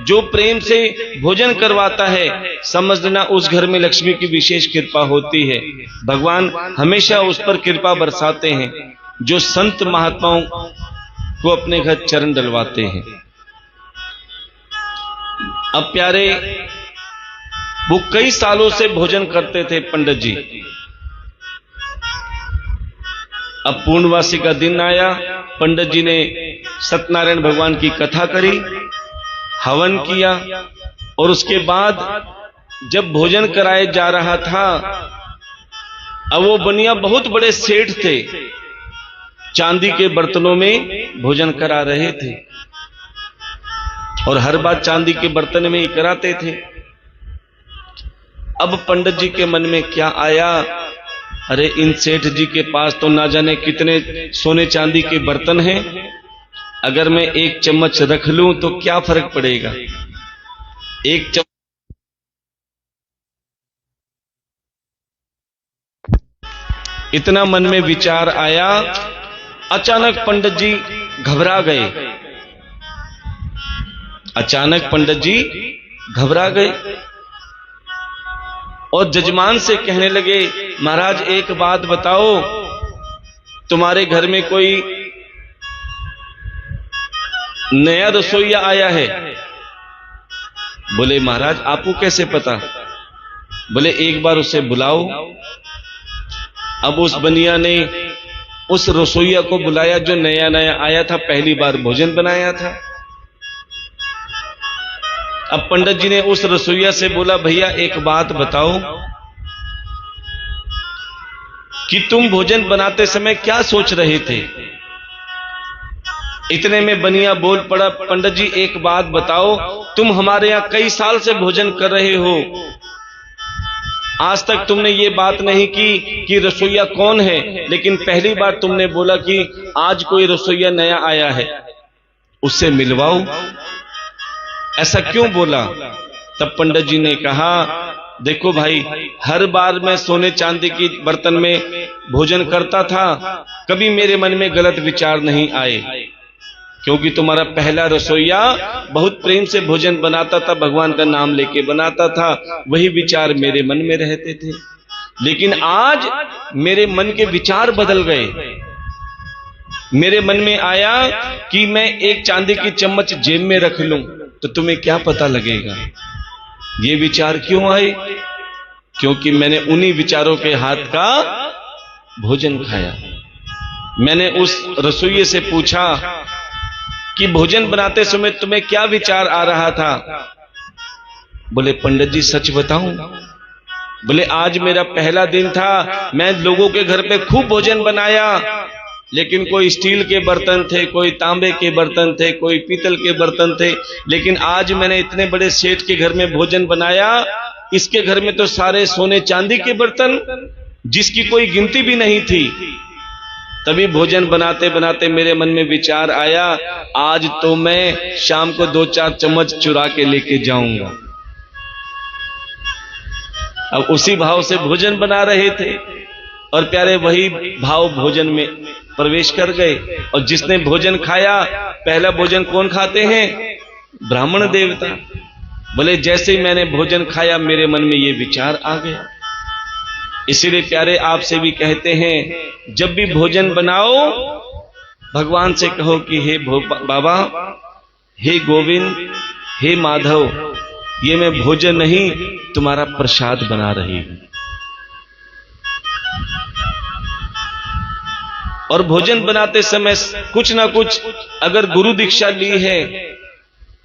जो प्रेम से भोजन करवाता है, समझ लेना उस घर में लक्ष्मी की विशेष कृपा होती है। भगवान हमेशा उस पर कृपा बरसाते हैं जो संत महात्माओं को अपने घर चरण डलवाते हैं। अब प्यारे वो कई सालों से भोजन करते थे पंडित जी। अब पूर्णवासी का दिन आया, पंडित जी ने सत्यनारायण भगवान की कथा करी, हवन किया, और उसके बाद जब भोजन कराए जा रहा था, अब वो बनिया बहुत बड़े सेठ थे, चांदी के बर्तनों में भोजन करा रहे थे और हर बार चांदी के बर्तन में ही कराते थे। अब पंडित जी के मन में क्या आया, अरे इन सेठ जी के पास तो ना जाने कितने सोने चांदी के बर्तन हैं, अगर मैं एक चम्मच रख लूं तो क्या फर्क पड़ेगा। एक चम्मच इतना मन में विचार आया, अचानक पंडित जी घबरा गए। अचानक पंडित जी घबरा गए और जजमान से कहने लगे, महाराज एक बात बताओ, तुम्हारे घर में कोई नया रसोइया आया है? बोले महाराज आपको कैसे पता? बोले एक बार उसे बुलाओ। अब उस बनिया ने उस रसोइया को बुलाया जो नया नया आया था, पहली बार भोजन बनाया था। अब पंडित जी ने उस रसोइया से बोला, भैया एक बात बताओ कि तुम भोजन बनाते समय क्या सोच रहे थे? इतने में बनिया बोल पड़ा, पंडित जी एक बात बताओ, तुम हमारे यहां कई साल से भोजन कर रहे हो, आज तक तुमने ये बात नहीं की कि रसोइया कौन है, लेकिन पहली बार तुमने बोला कि आज कोई रसोइया नया आया है, उससे मिलवाओ। ऐसा क्यों बोला? तब पंडित जी ने कहा, देखो भाई, हर बार मैं सोने चांदी की बर्तन में भोजन करता था, कभी मेरे मन में गलत विचार नहीं आए, क्योंकि तुम्हारा पहला रसोइया बहुत प्रेम से भोजन बनाता था, भगवान का नाम लेके बनाता था, वही विचार मेरे मन में रहते थे। लेकिन आज मेरे मन के विचार बदल गए। मेरे मन में आया कि मैं एक चांदी की चम्मच जेब में रख लूं तो तुम्हें क्या पता लगेगा। ये विचार क्यों आए? क्योंकि मैंने उन्हीं विचारों के हाथ का भोजन खाया। मैंने उस रसोइये से पूछा कि भोजन बनाते समय तुम्हें क्या विचार आ रहा था? बोले पंडित जी सच बताऊं? बोले आज मेरा पहला दिन था, मैं लोगों के घर पे खूब भोजन बनाया, लेकिन कोई स्टील के बर्तन थे, कोई तांबे के बर्तन थे, कोई पीतल के बर्तन थे, लेकिन आज मैंने इतने बड़े सेठ के घर में भोजन बनाया, इसके घर में तो सारे सोने चांदी के बर्तन, जिसकी कोई गिनती भी नहीं थी। तभी भोजन बनाते बनाते मेरे मन में विचार आया, आज तो मैं शाम को 2-4 चम्मच चुरा के लेके जाऊंगा। अब उसी भाव से भोजन बना रहे थे और प्यारे वही भाव भोजन में प्रवेश कर गए। और जिसने भोजन खाया, पहला भोजन कौन खाते हैं? ब्राह्मण देवता। बोले जैसे ही मैंने भोजन खाया मेरे मन में ये विचार आ गया। इसीलिए प्यारे आपसे भी कहते हैं, जब भी भोजन बनाओ भगवान से कहो कि हे बाबा, हे गोविंद, हे माधव, ये मैं भोजन नहीं तुम्हारा प्रसाद बना रही हूं। और भोजन बनाते समय कुछ ना कुछ अगर गुरु दीक्षा ली है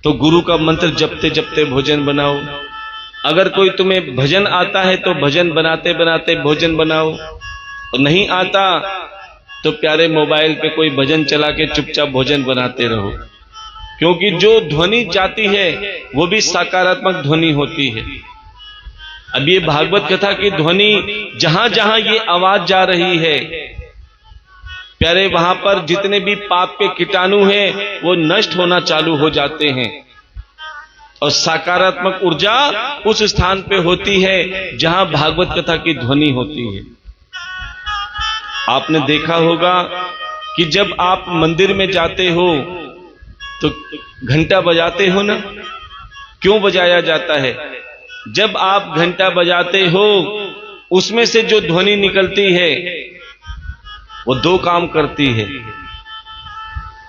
तो गुरु का मंत्र जपते जपते भोजन बनाओ। अगर कोई तुम्हें भजन आता है तो भजन बनाते बनाते भोजन बनाओ, और नहीं आता तो प्यारे मोबाइल पे कोई भजन चला के चुपचाप भोजन बनाते रहो, क्योंकि जो ध्वनि जाती है वो भी सकारात्मक ध्वनि होती है। अब ये भागवत कथा की ध्वनि जहां जहां ये आवाज जा रही है प्यारे, वहां पर जितने भी पाप के कीटाणु हैं वो नष्ट होना चालू हो जाते हैं, और सकारात्मक ऊर्जा उस स्थान पे होती है जहां भागवत कथा की ध्वनि होती है। आपने देखा होगा कि जब आप मंदिर में जाते हो तो घंटा बजाते हो ना, क्यों बजाया जाता है? जब आप घंटा बजाते हो उसमें से जो ध्वनि निकलती है वो 2 काम करती है।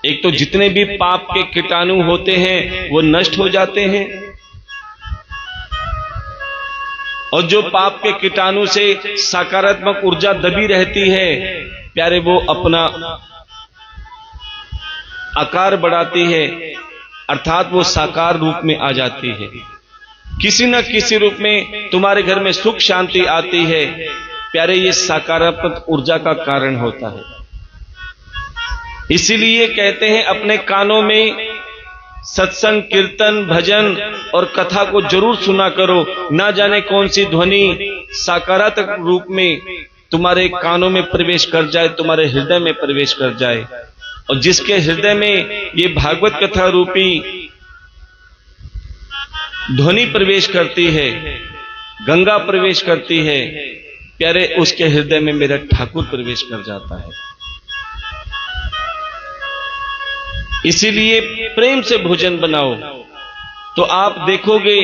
एक तो जितने भी पाप के कीटाणु होते हैं वो नष्ट हो जाते हैं, और जो पाप के कीटाणु से सकारात्मक ऊर्जा दबी रहती है प्यारे, वो अपना आकार बढ़ाती है, अर्थात वो साकार रूप में आ जाती है। किसी न किसी रूप में तुम्हारे घर में सुख शांति आती है प्यारे, ये सकारात्मक ऊर्जा का कारण होता है। इसीलिए कहते हैं अपने कानों में सत्संग, कीर्तन, भजन और कथा को जरूर सुना करो। ना जाने कौन सी ध्वनि सकारात्मक रूप में तुम्हारे कानों में प्रवेश कर जाए, तुम्हारे हृदय में प्रवेश कर जाए, और जिसके हृदय में ये भागवत कथा रूपी ध्वनि प्रवेश करती है, गंगा प्रवेश करती है प्यारे, उसके हृदय में मेरा ठाकुर प्रवेश कर जाता है। इसीलिए प्रेम से भोजन बनाओ तो आप देखोगे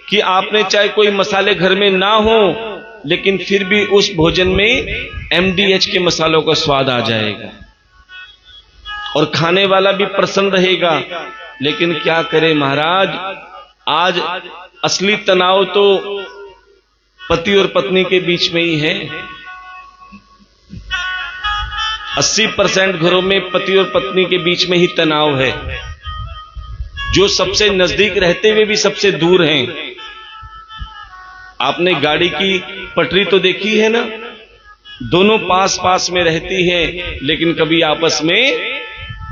कि आपने चाहे कोई मसाले घर में ना हो, लेकिन फिर भी उस भोजन में MDH के मसालों का स्वाद आ जाएगा और खाने वाला भी प्रसन्न रहेगा। लेकिन क्या करे महाराज, आज असली तनाव तो पति और पत्नी के बीच में ही है। 80% घरों में पति और पत्नी के बीच में ही तनाव है, जो सबसे नजदीक रहते हुए भी सबसे दूर हैं। आपने गाड़ी की पटरी तो देखी है ना, दोनों पास पास में रहती है लेकिन कभी आपस में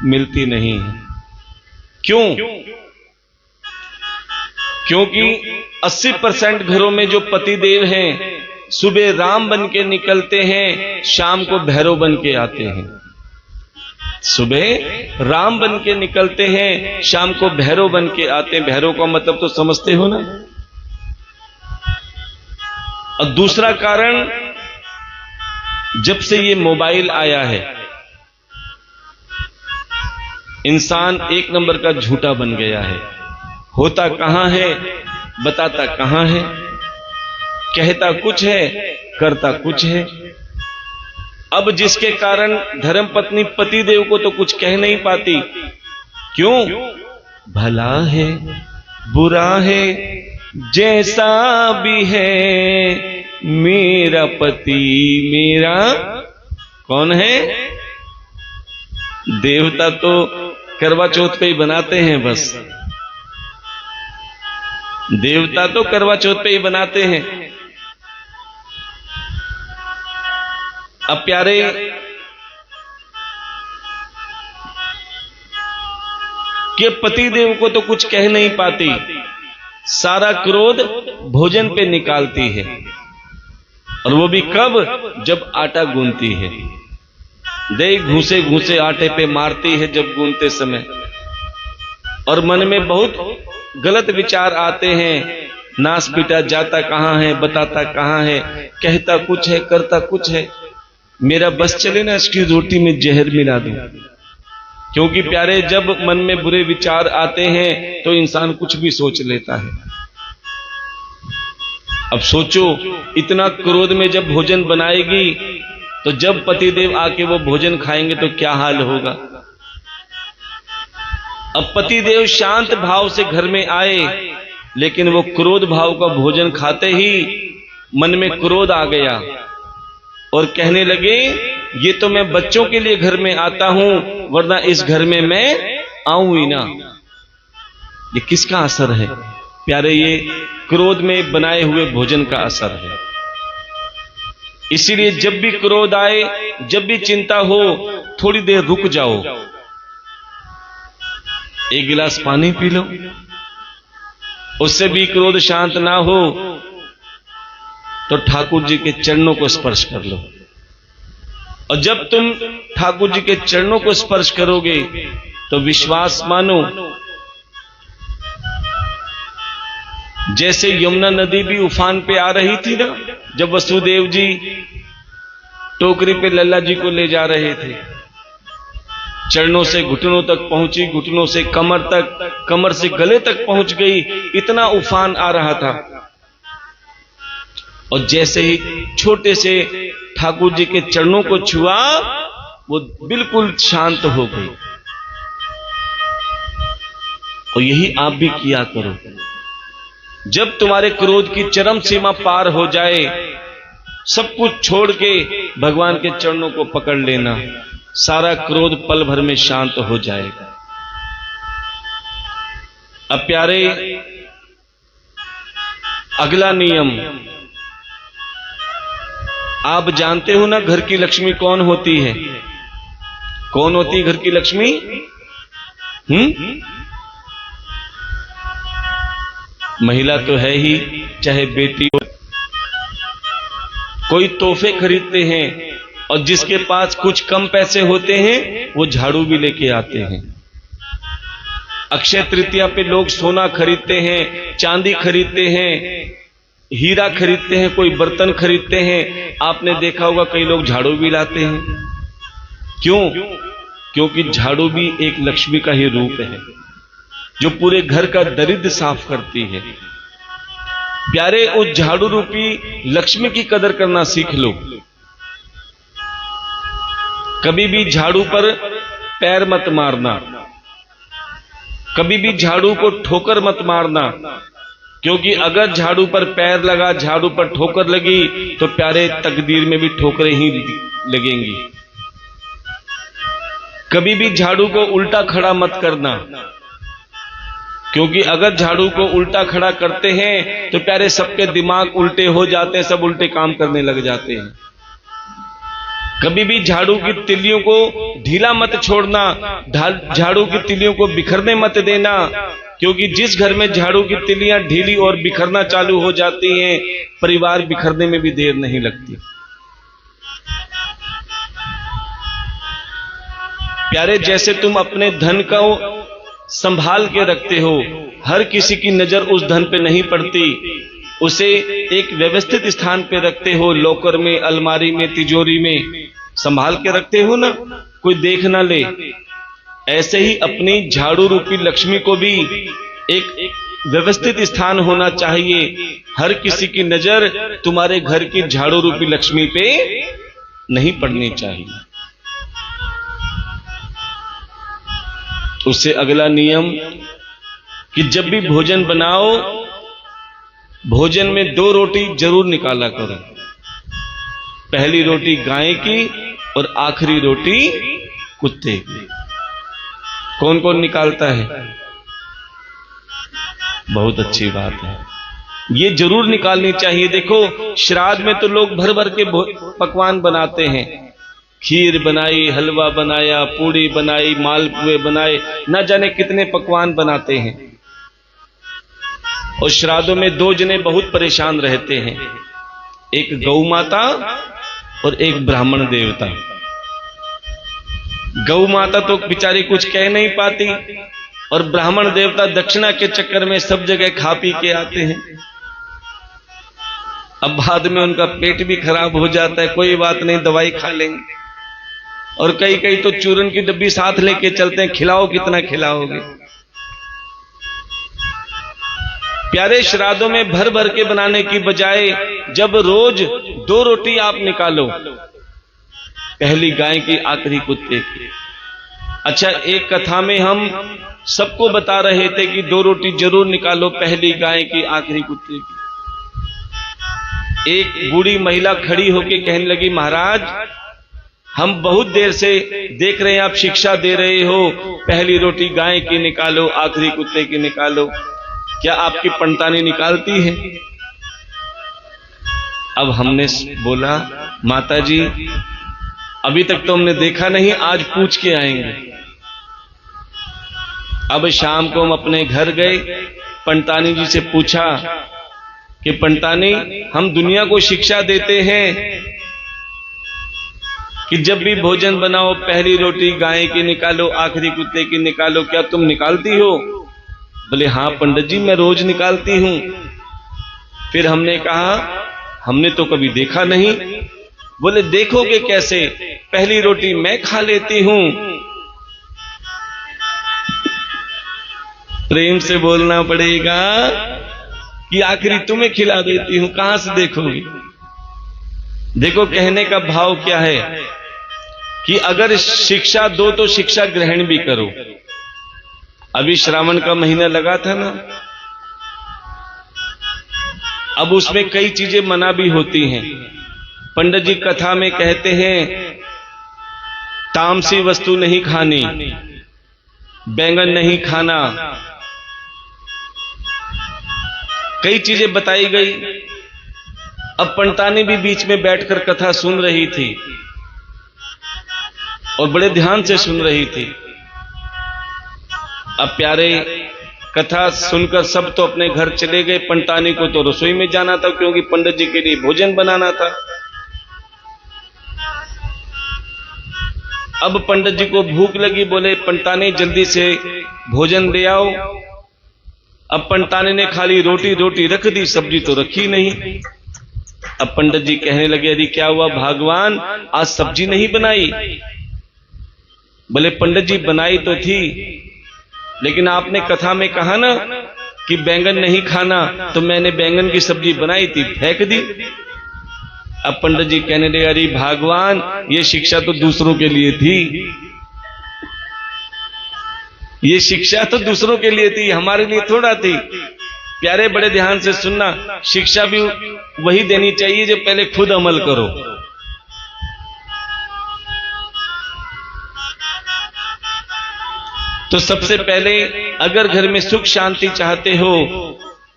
मिलती नहीं है। क्यों? क्योंकि 80% घरों में जो पतिदेव हैं सुबह राम बन के निकलते हैं, शाम को भैरव बन के आते हैं। सुबह राम बन के निकलते हैं, शाम को भैरव बन के आते हैं। भैरव का मतलब तो समझते हो ना। और दूसरा कारण, जब से ये मोबाइल आया है इंसान एक नंबर का झूठा बन गया है। होता कहां है, बताता कहां है, कहता कुछ है, करता कुछ है। अब जिसके कारण धर्मपत्नी पतिदेव को तो कुछ कह नहीं पाती। क्यों? भला है बुरा है जैसा भी है, मेरा पति मेरा कौन है? देवता तो करवा चौथ पे ही बनाते हैं बस, देवता तो करवा चौथ पे ही बनाते हैं। अब प्यारे, कि पतिदेव को तो कुछ कह नहीं पाती, सारा क्रोध भोजन पे निकालती है, और वो भी कब? जब आटा गूंथती है। देख घूसे घूसे आटे पे मारती है जब गूंथते समय, और मन में बहुत गलत विचार आते हैं, नास पीटा जाता कहां है, बताता कहां है, कहता कुछ है करता कुछ है। मेरा बस चले ना इसकी रोटी में जहर मिला दूं। क्योंकि प्यारे, जब मन में बुरे विचार आते हैं तो इंसान कुछ भी सोच लेता है। अब सोचो, इतना क्रोध में जब भोजन बनाएगी तो जब पतिदेव आके वो भोजन खाएंगे तो क्या हाल होगा। अब पतिदेव शांत भाव से घर में आए, लेकिन वो क्रोध भाव का भोजन खाते ही मन में क्रोध आ गया और कहने लगे, ये तो मैं बच्चों के लिए घर में आता हूं, वरना इस घर में मैं आऊं ही ना। ये किसका असर है प्यारे? ये क्रोध में बनाए हुए भोजन का असर है। इसीलिए जब भी क्रोध आए, जब भी चिंता हो, थोड़ी देर रुक जाओ, एक गिलास पानी पी लो, उससे भी क्रोध शांत ना हो तो ठाकुर जी के चरणों को स्पर्श कर लो। और जब तुम ठाकुर जी के चरणों को स्पर्श करोगे तो विश्वास मानो, जैसे यमुना नदी भी उफान पे आ रही थी ना, जब वसुदेव जी टोकरी पे लल्ला जी को ले जा रहे थे, चरणों से घुटनों तक पहुंची, घुटनों से कमर तक, कमर से गले तक पहुंच गई, इतना उफान आ रहा था। और जैसे ही छोटे से ठाकुर जी के चरणों को छुआ, वो बिल्कुल शांत हो गई। और यही आप भी किया करो। जब तुम्हारे क्रोध की चरम सीमा पार हो जाए, सब कुछ छोड़ के भगवान के चरणों को पकड़ लेना, सारा क्रोध पल भर में शांत हो जाएगा। अब प्यारे, अगला नियम, आप जानते हो ना घर की लक्ष्मी कौन होती है? कौन होती है घर की लक्ष्मी? महिला तो है ही, चाहे बेटी हो। कोई तोहफे खरीदते हैं और जिसके पास कुछ कम पैसे होते हैं वो झाड़ू भी लेके आते हैं। अक्षय तृतीया पे लोग सोना खरीदते हैं, चांदी खरीदते हैं, हीरा खरीदते हैं, कोई बर्तन खरीदते हैं। आपने देखा होगा कई लोग झाड़ू भी लाते हैं। क्यों? क्योंकि झाड़ू भी एक लक्ष्मी का ही रूप है जो पूरे घर का दरिद्र साफ करती है। प्यारे, उस झाड़ू रूपी लक्ष्मी की कदर करना सीख लो। कभी भी झाड़ू पर पैर मत मारना, कभी भी झाड़ू को ठोकर मत मारना, क्योंकि अगर झाड़ू पर पैर लगा, झाड़ू पर ठोकर लगी तो प्यारे तकदीर में भी ठोकरें ही लगेंगी। कभी भी झाड़ू को उल्टा खड़ा मत करना, क्योंकि अगर झाड़ू को उल्टा खड़ा करते हैं तो प्यारे सबके दिमाग उल्टे हो जाते हैं, सब उल्टे काम करने लग जाते हैं। कभी भी झाड़ू की तिल्लियों को ढीला मत छोड़ना, झाड़ू की तिल्लियों को बिखरने मत देना, क्योंकि जिस घर में झाड़ू की तिल्लियां ढीली और बिखरना चालू हो जाती हैं, परिवार बिखरने में भी देर नहीं लगती। प्यारे, जैसे तुम अपने धन को संभाल के रखते हो, हर किसी की नजर उस धन पे नहीं पड़ती, उसे एक व्यवस्थित स्थान पे रखते हो, लॉकर में, अलमारी में, तिजोरी में संभाल के रखते हो ना, कोई देख ना ले। ऐसे ही अपनी झाड़ू रूपी लक्ष्मी को भी एक व्यवस्थित स्थान होना चाहिए। हर किसी की नजर तुम्हारे घर की झाड़ू रूपी लक्ष्मी पे नहीं पड़नी चाहिए। उससे अगला नियम कि जब भी भोजन बनाओ, भोजन में 2 रोटी जरूर निकाला करो। पहली रोटी गाय की और आखिरी रोटी कुत्ते की। कौन कौन निकालता है? बहुत अच्छी बात है, ये जरूर निकालनी चाहिए। देखो श्राद्ध में तो लोग भर भर के पकवान बनाते हैं, खीर बनाई, हलवा बनाया, पूड़ी बनाई, मालपुए बनाए, न जाने कितने पकवान बनाते हैं। और श्राद्धों में दो जने बहुत परेशान रहते हैं, एक गौ माता और एक ब्राह्मण देवता। गौ माता तो बेचारी कुछ कह नहीं पाती, और ब्राह्मण देवता दक्षिणा के चक्कर में सब जगह खा पी के आते हैं। अब बाद में उनका पेट भी खराब हो जाता है, कोई बात नहीं दवाई खा लेंगे। और कई कई तो चूरन की डब्बी साथ लेके चलते हैं, खिलाओ कितना खिलाओगे। प्यारे श्राद्धों में भर भर के बनाने की बजाय जब रोज 2 रोटी आप निकालो, पहली गाय की आखिरी कुत्ते की। अच्छा, एक कथा में हम सबको बता रहे थे कि 2 रोटी जरूर निकालो, पहली गाय की आखिरी कुत्ते की। एक बूढ़ी महिला खड़ी होकर कहने लगी, महाराज हम बहुत देर से देख रहे हैं आप शिक्षा दे रहे हो, पहली रोटी गाय की निकालो, आखिरी कुत्ते की निकालो, क्या आपकी पंडतानी निकालती है? अब हमने बोला, माता जी अभी तक तो हमने देखा नहीं, आज पूछ के आएंगे। अब शाम को हम अपने घर गए, पंडतानी जी से पूछा कि पंडतानी हम दुनिया को शिक्षा देते हैं कि जब भी भोजन बनाओ पहली रोटी गाय की निकालो, आखिरी कुत्ते की निकालो, क्या तुम निकालती हो? बोले हाँ पंडित जी मैं रोज निकालती हूं। फिर हमने कहा हमने तो कभी देखा नहीं। बोले देखोगे कैसे, पहली रोटी मैं खा लेती हूं। प्रेम से बोलना पड़ेगा कि आखिरी तुम्हें खिला देती हूं, कहां से देखोगी? देखो कहने का भाव क्या है कि अगर शिक्षा दो तो शिक्षा ग्रहण भी करो। अभी श्रावण का महीना लगा था ना, अब उसमें कई चीजें मना भी होती हैं। पंडित जी कथा में कहते हैं तामसी वस्तु नहीं खानी, बैंगन नहीं खाना, कई चीजें बताई गई। अब पंडतानी भी बीच में बैठकर कथा सुन रही थी और बड़े ध्यान से सुन रही थी। अब प्यारे कथा सुनकर सब तो अपने घर चले गए, पंडतानी को तो रसोई में जाना था क्योंकि पंडित जी के लिए भोजन बनाना था। अब पंडित जी को भूख लगी, बोले पंडतानी जल्दी से भोजन ले आओ। अब पंडतानी ने खाली रोटी रोटी रख दी, सब्जी तो रखी नहीं। अब पंडित जी कहने लगे अरे क्या हुआ भगवान, आज सब्जी नहीं बनाई? बोले पंडित जी बनाई तो थी, लेकिन आपने कथा में कहा ना कि बैंगन नहीं खाना, तो मैंने बैंगन की सब्जी बनाई थी, फेंक दी। अब पंडित जी कहने लगे अरे भगवान ये शिक्षा तो दूसरों के लिए थी, ये शिक्षा तो दूसरों के लिए थी, हमारे लिए थोड़ा थी। प्यारे बड़े ध्यान से सुनना, शिक्षा भी वही देनी चाहिए जो पहले खुद अमल करो। तो सबसे पहले अगर घर में सुख शांति चाहते हो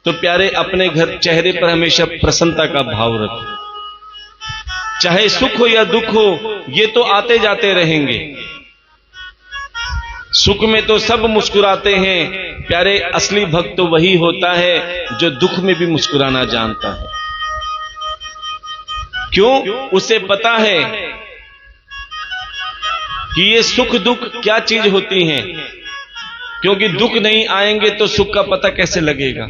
तो प्यारे अपने घर चेहरे पर हमेशा प्रसन्नता का भाव रखो। चाहे सुख हो या दुख हो, ये तो आते जाते रहेंगे। सुख में तो सब मुस्कुराते हैं, प्यारे असली भक्त तो वही होता है जो दुख में भी मुस्कुराना जानता है। क्यों? उसे पता है कि ये सुख दुख क्या चीज होती हैं, क्योंकि दुख नहीं आएंगे तो सुख का पता कैसे लगेगा।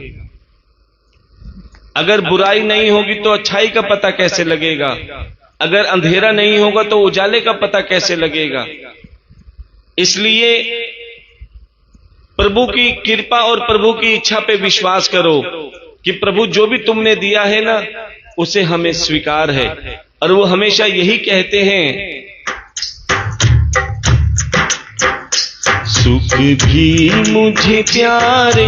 अगर बुराई नहीं होगी तो अच्छाई का पता कैसे लगेगा। अगर अंधेरा नहीं होगा तो उजाले का पता कैसे लगेगा। इसलिए प्रभु की कृपा और प्रभु की इच्छा पे विश्वास करो कि प्रभु जो भी तुमने दिया है ना, उसे हमें स्वीकार है। और वो हमेशा यही कहते हैं, सुख भी मुझे प्यारे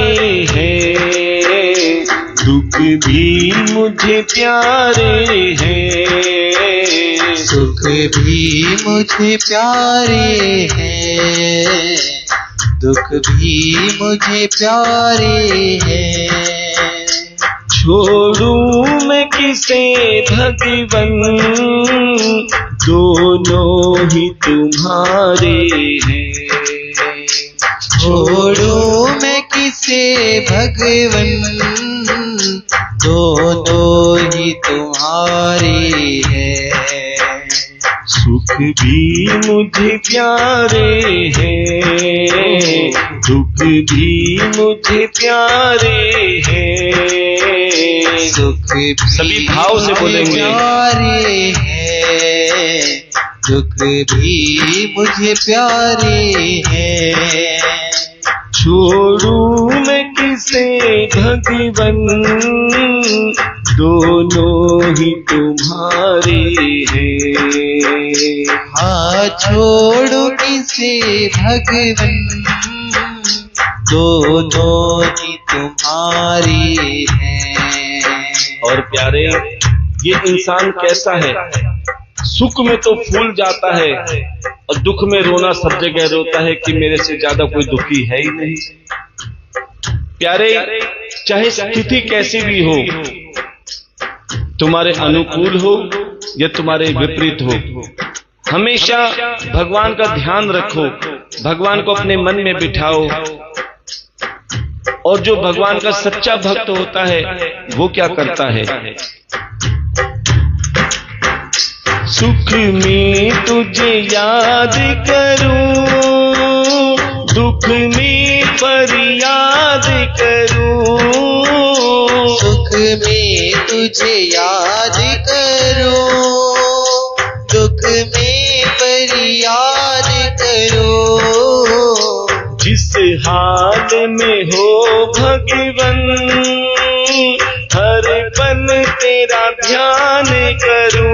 हैं, दुख भी मुझे प्यारे हैं, सुख भी मुझे प्यारे हैं, दुख भी मुझे प्यारे हैं। छोड़ूं मैं किसे भगवन, दोनों ही तुम्हारे हैं। छोड़ूं मैं किसे भगवन, दोनों ही तुम्हारे हैं। सुख भी मुझे प्यारे हैं, दुख भी मुझे प्यारे हैं। सुख भी सभी भाव से बोलेंगे। प्यारे हैं, दुख भी मुझे प्यारे हैं। छोड़ूं मैं किसे भगवन, दोनों ही तुम्हारे हैं। हाँ छोड़ो किसे भगवन, दोनों ही तुम्हारे हैं। और प्यारे, ये इंसान कैसा है? सुख में तो फूल जाता है और दुख में रोना सब जगह रोता है कि मेरे से ज्यादा कोई दुखी है ही नहीं। प्यारे, चाहे स्थिति कैसी भी हो, तुम्हारे अनुकूल हो या तुम्हारे विपरीत हो, हमेशा भगवान का ध्यान रखो, भगवान को अपने मन में बिठाओ। और जो भगवान का सच्चा भक्त होता है वो क्या करता है? सुख में तुझे याद करूं, दुख में फरियाद करूं। सुख में तुझे याद करूं, दुख में फरियाद करूं। जिस हाल में हो भगवन, हर पल तेरा ध्यान करूं।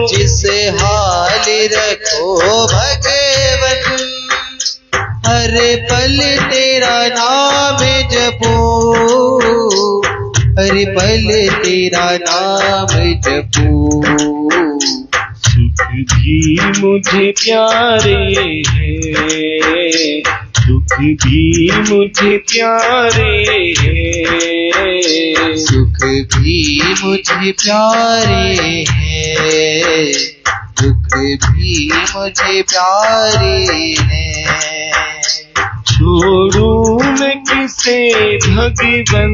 जिस हाल रखो भगवन, हर पल तेरा नाम जपूं, हर पल तेरा नाम जपूं। सुख भी मुझे प्यारे हैं, दुख भी मुझे प्यारे हैं। सुख भी मुझे प्यारे हैं, दुख भी मुझे प्यारे हैं। छोड़ूं मैं किसे भगवन,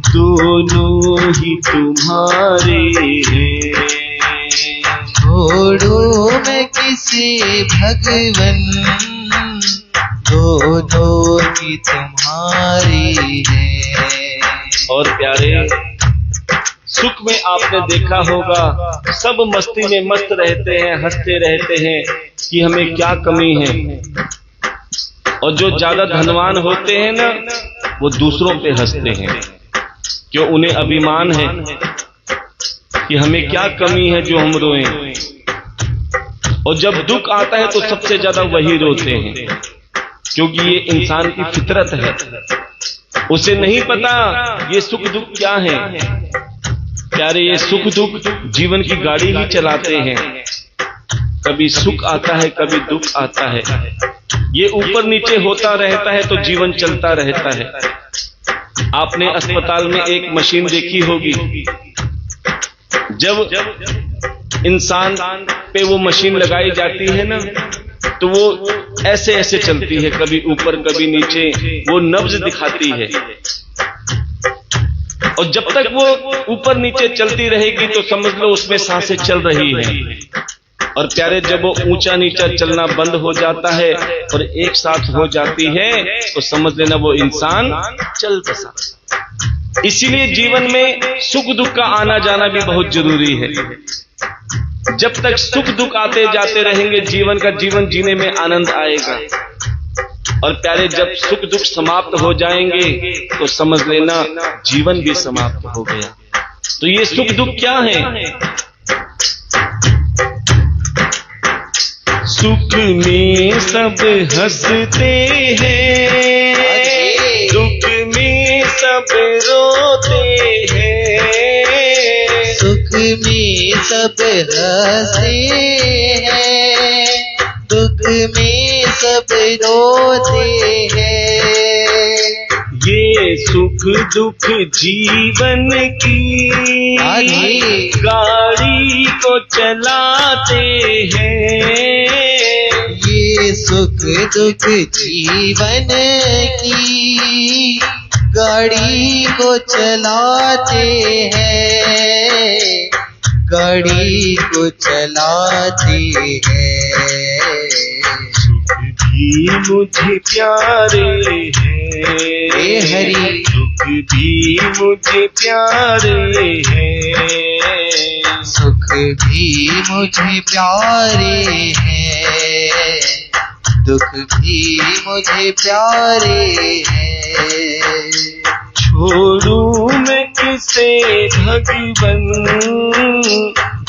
दोनों ही तुम्हारे हैं। छोड़ो मैं किसे भगवन, दोनों ही तुम्हारी है। और प्यारे, सुख में आपने देखा होगा सब मस्ती में मस्त रहते हैं, हंसते रहते हैं कि हमें क्या कमी है। और जो ज्यादा धनवान होते हैं ना, वो दूसरों पे हंसते हैं, क्यों? उन्हें अभिमान है कि हमें क्या कमी है जो हम रोएं। और जब दुख आता है तो सबसे ज्यादा वही रोते हैं, क्योंकि ये इंसान की फितरत है। उसे नहीं पता ये सुख दुख क्या है। प्यारे, ये सुख दुख जीवन की गाड़ी ही चलाते हैं। कभी सुख आता है, कभी दुख आता है, ये ऊपर नीचे होता रहता है तो जीवन चलता रहता है। आपने अस्पताल में एक मशीन देखी होगी, जब इंसान पे वो मशीन लगाई जाती है ना, तो वो ऐसे ऐसे चलती है, कभी ऊपर कभी नीचे, वो नब्ज दिखाती है। और जब तक वो ऊपर नीचे चलती रहेगी तो समझ लो उसमें सांसें चल रही हैं। और प्यारे, जब वो ऊंचा नीचा चलना बंद हो जाता है और एक साथ हो जाती है तो समझ लेना वो इंसान चल बसा। इसीलिए जीवन में सुख दुख का आना जाना भी बहुत जरूरी है। जब तक सुख दुख आते जाते रहेंगे, जीवन जीने में आनंद आएगा। और प्यारे, जब सुख दुख समाप्त हो जाएंगे तो समझ लेना जीवन भी समाप्त हो गया। तो ये सुख दुख क्या है? सुख में सब हंसते हैं, दुख में सब रोते हैं। सुख में सब हंसते हैं, दुख में सब रोते हैं। ये सुख दुख जीवन की गाड़ी को चलाते हैं। ये सुख दुख जीवन की गाड़ी को चलाते हैं, गाड़ी को चलाते हैं। सुख भी मुझे प्यारे हैं, हरि दुख भी मुझे प्यारे हैं। सुख भी मुझे प्यारे हैं, दुख भी मुझे प्यारे हैं। छोड़ू मैं किसे भगवन,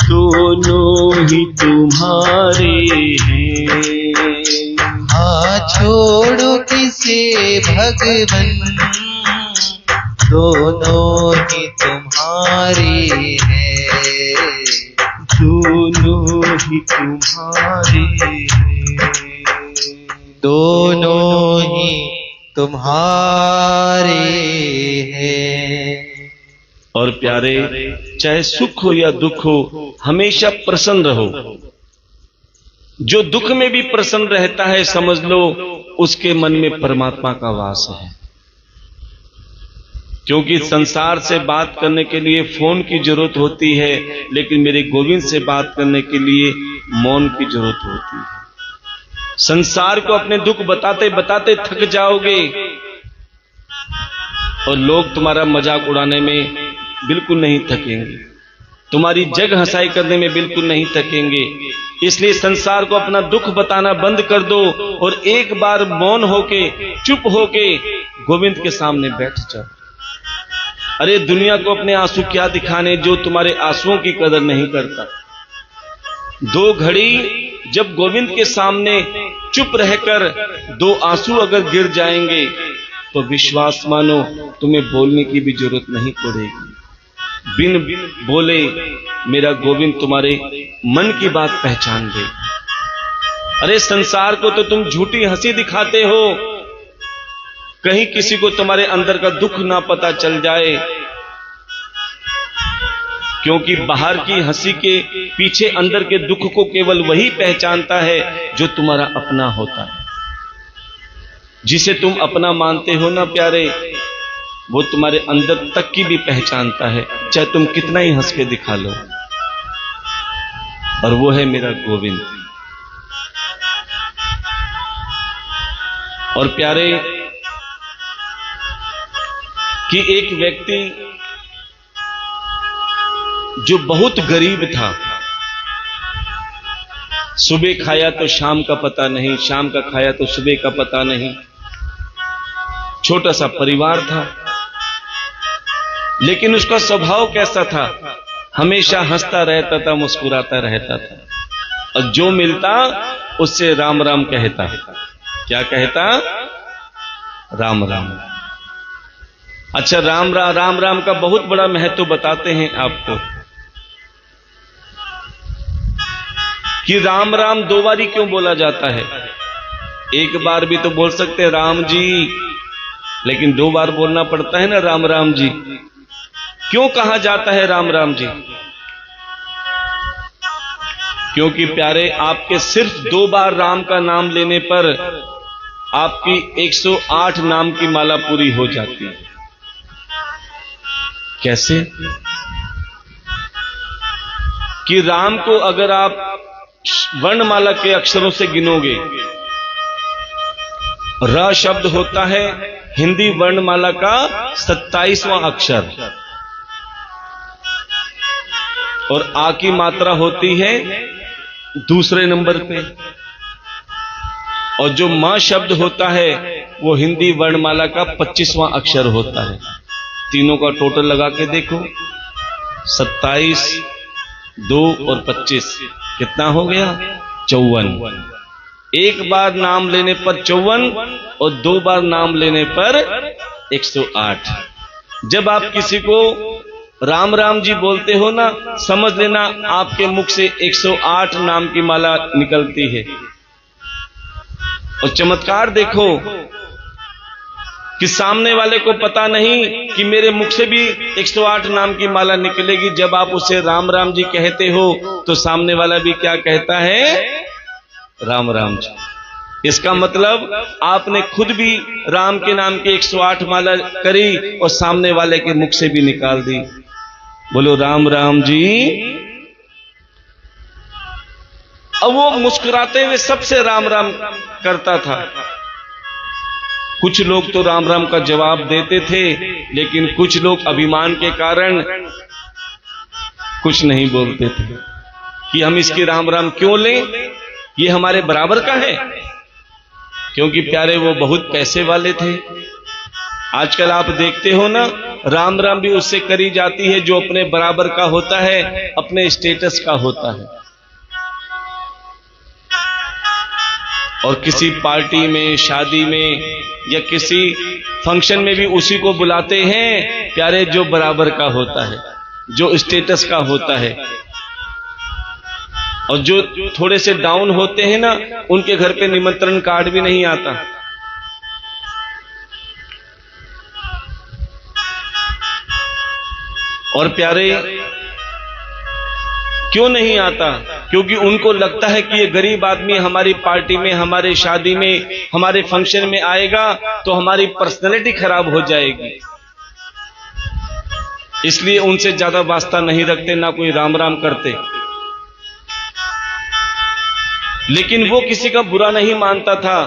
दोनों ही तुम्हारे हैं। हाँ छोड़ो किसे भगवन, दोनों ही तुम्हारे हैं। दोनों ही तुम्हारे हैं। दोनों ही तुम्हारे हैं। और प्यारे, चाहे सुख हो या दुख हो, हमेशा प्रसन्न रहो। जो दुख में भी प्रसन्न रहता है, समझ लो उसके मन में परमात्मा का वास है। क्योंकि संसार से बात करने के लिए फोन की जरूरत होती है, लेकिन मेरे गोविंद से बात करने के लिए मौन की जरूरत होती है। संसार को अपने दुख बताते बताते थक जाओगे, और लोग तुम्हारा मजाक उड़ाने में बिल्कुल नहीं थकेंगे, तुम्हारी जग हंसाई करने में बिल्कुल नहीं थकेंगे। इसलिए संसार को अपना दुख बताना बंद कर दो, और एक बार मौन होके, चुप होके गोविंद के सामने बैठ जाओ। अरे दुनिया को अपने आंसू क्या दिखाने, जो तुम्हारे आंसुओं की कदर नहीं करता। दो घड़ी जब गोविंद के सामने चुप रहकर दो आंसू अगर गिर जाएंगे, तो विश्वास मानो तुम्हें बोलने की भी जरूरत नहीं पड़ेगी। बिन बोले मेरा गोविंद तुम्हारे मन की बात पहचान दे। अरे संसार को तो तुम झूठी हंसी दिखाते हो, कहीं किसी को तुम्हारे अंदर का दुख ना पता चल जाए। क्योंकि बाहर की हंसी के पीछे अंदर के दुख को केवल वही पहचानता है जो तुम्हारा अपना होता है। जिसे तुम अपना मानते हो ना प्यारे, वो तुम्हारे अंदर तक की भी पहचानता है, चाहे तुम कितना ही हंस के दिखा लो। और वो है मेरा गोविंद। और प्यारे, कि एक व्यक्ति जो बहुत गरीब था, सुबह खाया तो शाम का पता नहीं, शाम का खाया तो सुबह का पता नहीं। छोटा सा परिवार था, लेकिन उसका स्वभाव कैसा था, हमेशा हंसता रहता था, मुस्कुराता रहता था, और जो मिलता उससे राम राम कहता। क्या कहता? राम राम। अच्छा, राम राम का बहुत बड़ा महत्व बताते हैं आपको, कि राम राम दो बारी क्यों बोला जाता है। एक बार भी तो बोल सकते हैं राम जी, लेकिन दो बार बोलना पड़ता है ना राम राम जी। क्यों कहा जाता है राम राम जी? क्योंकि प्यारे, आपके सिर्फ दो बार राम का नाम लेने पर आपकी 108 नाम की माला पूरी हो जाती है। कैसे? कि राम को अगर आप वर्णमाला के अक्षरों से गिनोगे, र शब्द होता है हिंदी वर्णमाला का 27वां अक्षर, और आ की मात्रा होती है दूसरे नंबर पे, और जो मां शब्द होता है वो हिंदी वर्णमाला का 25वां अक्षर होता है। तीनों का टोटल लगा के देखो, 27, 2 और 25 कितना हो गया? 54। एक बार नाम लेने पर 54 और दो बार नाम लेने पर 108। जब आप किसी को राम राम जी बोलते हो ना, समझ लेना आपके मुख से 108 नाम की माला निकलती है। और चमत्कार देखो कि सामने वाले को पता नहीं कि मेरे मुख से भी 108 नाम की माला निकलेगी। जब आप उसे राम राम जी कहते हो तो सामने वाला भी क्या कहता है? राम राम जी। इसका मतलब आपने खुद भी राम के नाम की 108 माला करी और सामने वाले के मुख से भी निकाल दी। बोलो राम राम जी। अब वो मुस्कुराते हुए सबसे राम राम करता था। कुछ लोग तो राम राम का जवाब देते थे, लेकिन कुछ लोग अभिमान के कारण कुछ नहीं बोलते थे कि हम इसकी राम राम क्यों लें, ये हमारे बराबर का है। क्योंकि प्यारे वो बहुत पैसे वाले थे। आजकल आप देखते हो ना, राम राम भी उससे करी जाती है जो अपने बराबर का होता है, अपने स्टेटस का होता है। और किसी पार्टी में, शादी में या किसी फंक्शन में भी उसी को बुलाते हैं प्यारे जो बराबर का होता है, जो स्टेटस का होता है। और जो थोड़े से डाउन होते हैं ना, उनके घर पे निमंत्रण कार्ड भी नहीं आता। और प्यारे क्यों नहीं आता? क्योंकि उनको लगता है कि ये गरीब आदमी हमारी पार्टी में, हमारे शादी में, हमारे फंक्शन में आएगा तो हमारी पर्सनैलिटी खराब हो जाएगी। इसलिए उनसे ज्यादा वास्ता नहीं रखते, ना कोई राम राम करते। लेकिन वो किसी का बुरा नहीं मानता था।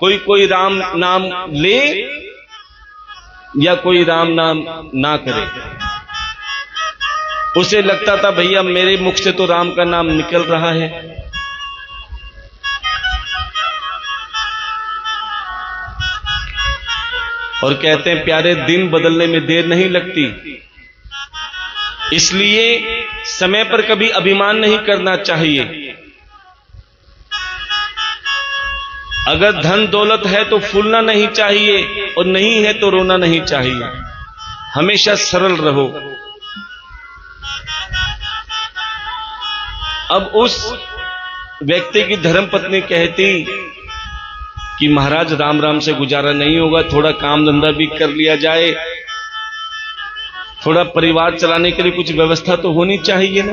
कोई राम नाम ले या कोई राम नाम ना करे, उसे लगता था भैया मेरे मुख से तो राम का नाम निकल रहा है। और कहते हैं प्यारे दिन बदलने में देर नहीं लगती। इसलिए समय पर कभी अभिमान नहीं करना चाहिए। अगर धन दौलत है तो फूलना नहीं चाहिए, और नहीं है तो रोना नहीं चाहिए। हमेशा सरल रहो। अब उस व्यक्ति की धर्मपत्नी कहती कि महाराज राम राम से गुजारा नहीं होगा, थोड़ा काम धंधा भी कर लिया जाए, थोड़ा परिवार चलाने के लिए कुछ व्यवस्था तो होनी चाहिए ना।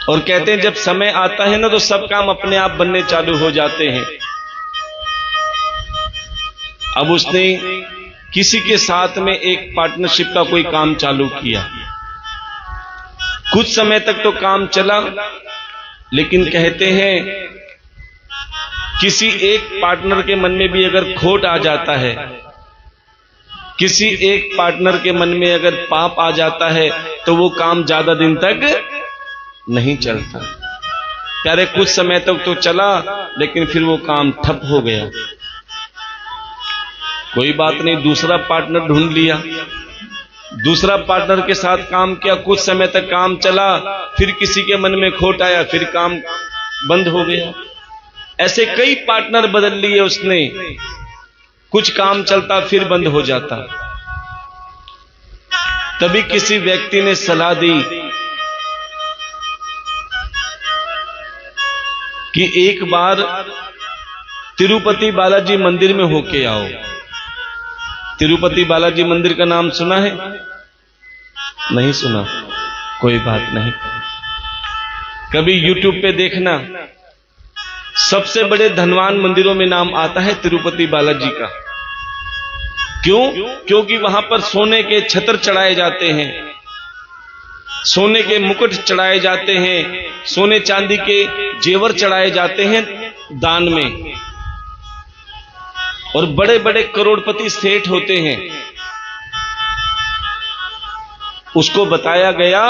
और कहते हैं जब समय आता है ना तो सब काम अपने आप बनने चालू हो जाते हैं। अब उसने किसी के साथ में एक पार्टनरशिप का कोई काम चालू किया। कुछ समय तक तो काम चला, लेकिन कहते हैं किसी एक पार्टनर के मन में भी अगर खोट आ जाता है, किसी एक पार्टनर के मन में अगर पाप आ जाता है, तो वो काम ज्यादा दिन तक नहीं चलता। प्यारे कुछ समय तक तो चला, लेकिन फिर वो काम ठप हो गया। कोई बात नहीं, दूसरा पार्टनर ढूंढ लिया, दूसरा पार्टनर के साथ काम किया। कुछ समय तक काम चला, फिर किसी के मन में खोट आया, फिर काम बंद हो गया। ऐसे कई पार्टनर बदल लिए उसने। कुछ काम चलता फिर बंद हो जाता। तभी किसी व्यक्ति ने सलाह दी कि एक बार तिरुपति बालाजी मंदिर में होके आओ। तिरुपति बालाजी मंदिर का नाम सुना है? नहीं सुना? कोई बात नहीं, कभी यूट्यूब पे देखना। सबसे बड़े धनवान मंदिरों में नाम आता है तिरुपति बालाजी का। क्यों? क्योंकि वहां पर सोने के छत्र चढ़ाए जाते हैं, सोने के मुकुट चढ़ाए जाते हैं, सोने चांदी के जेवर चढ़ाए जाते हैं दान में। और बड़े बड़े करोड़पति सेठ होते हैं। उसको बताया गया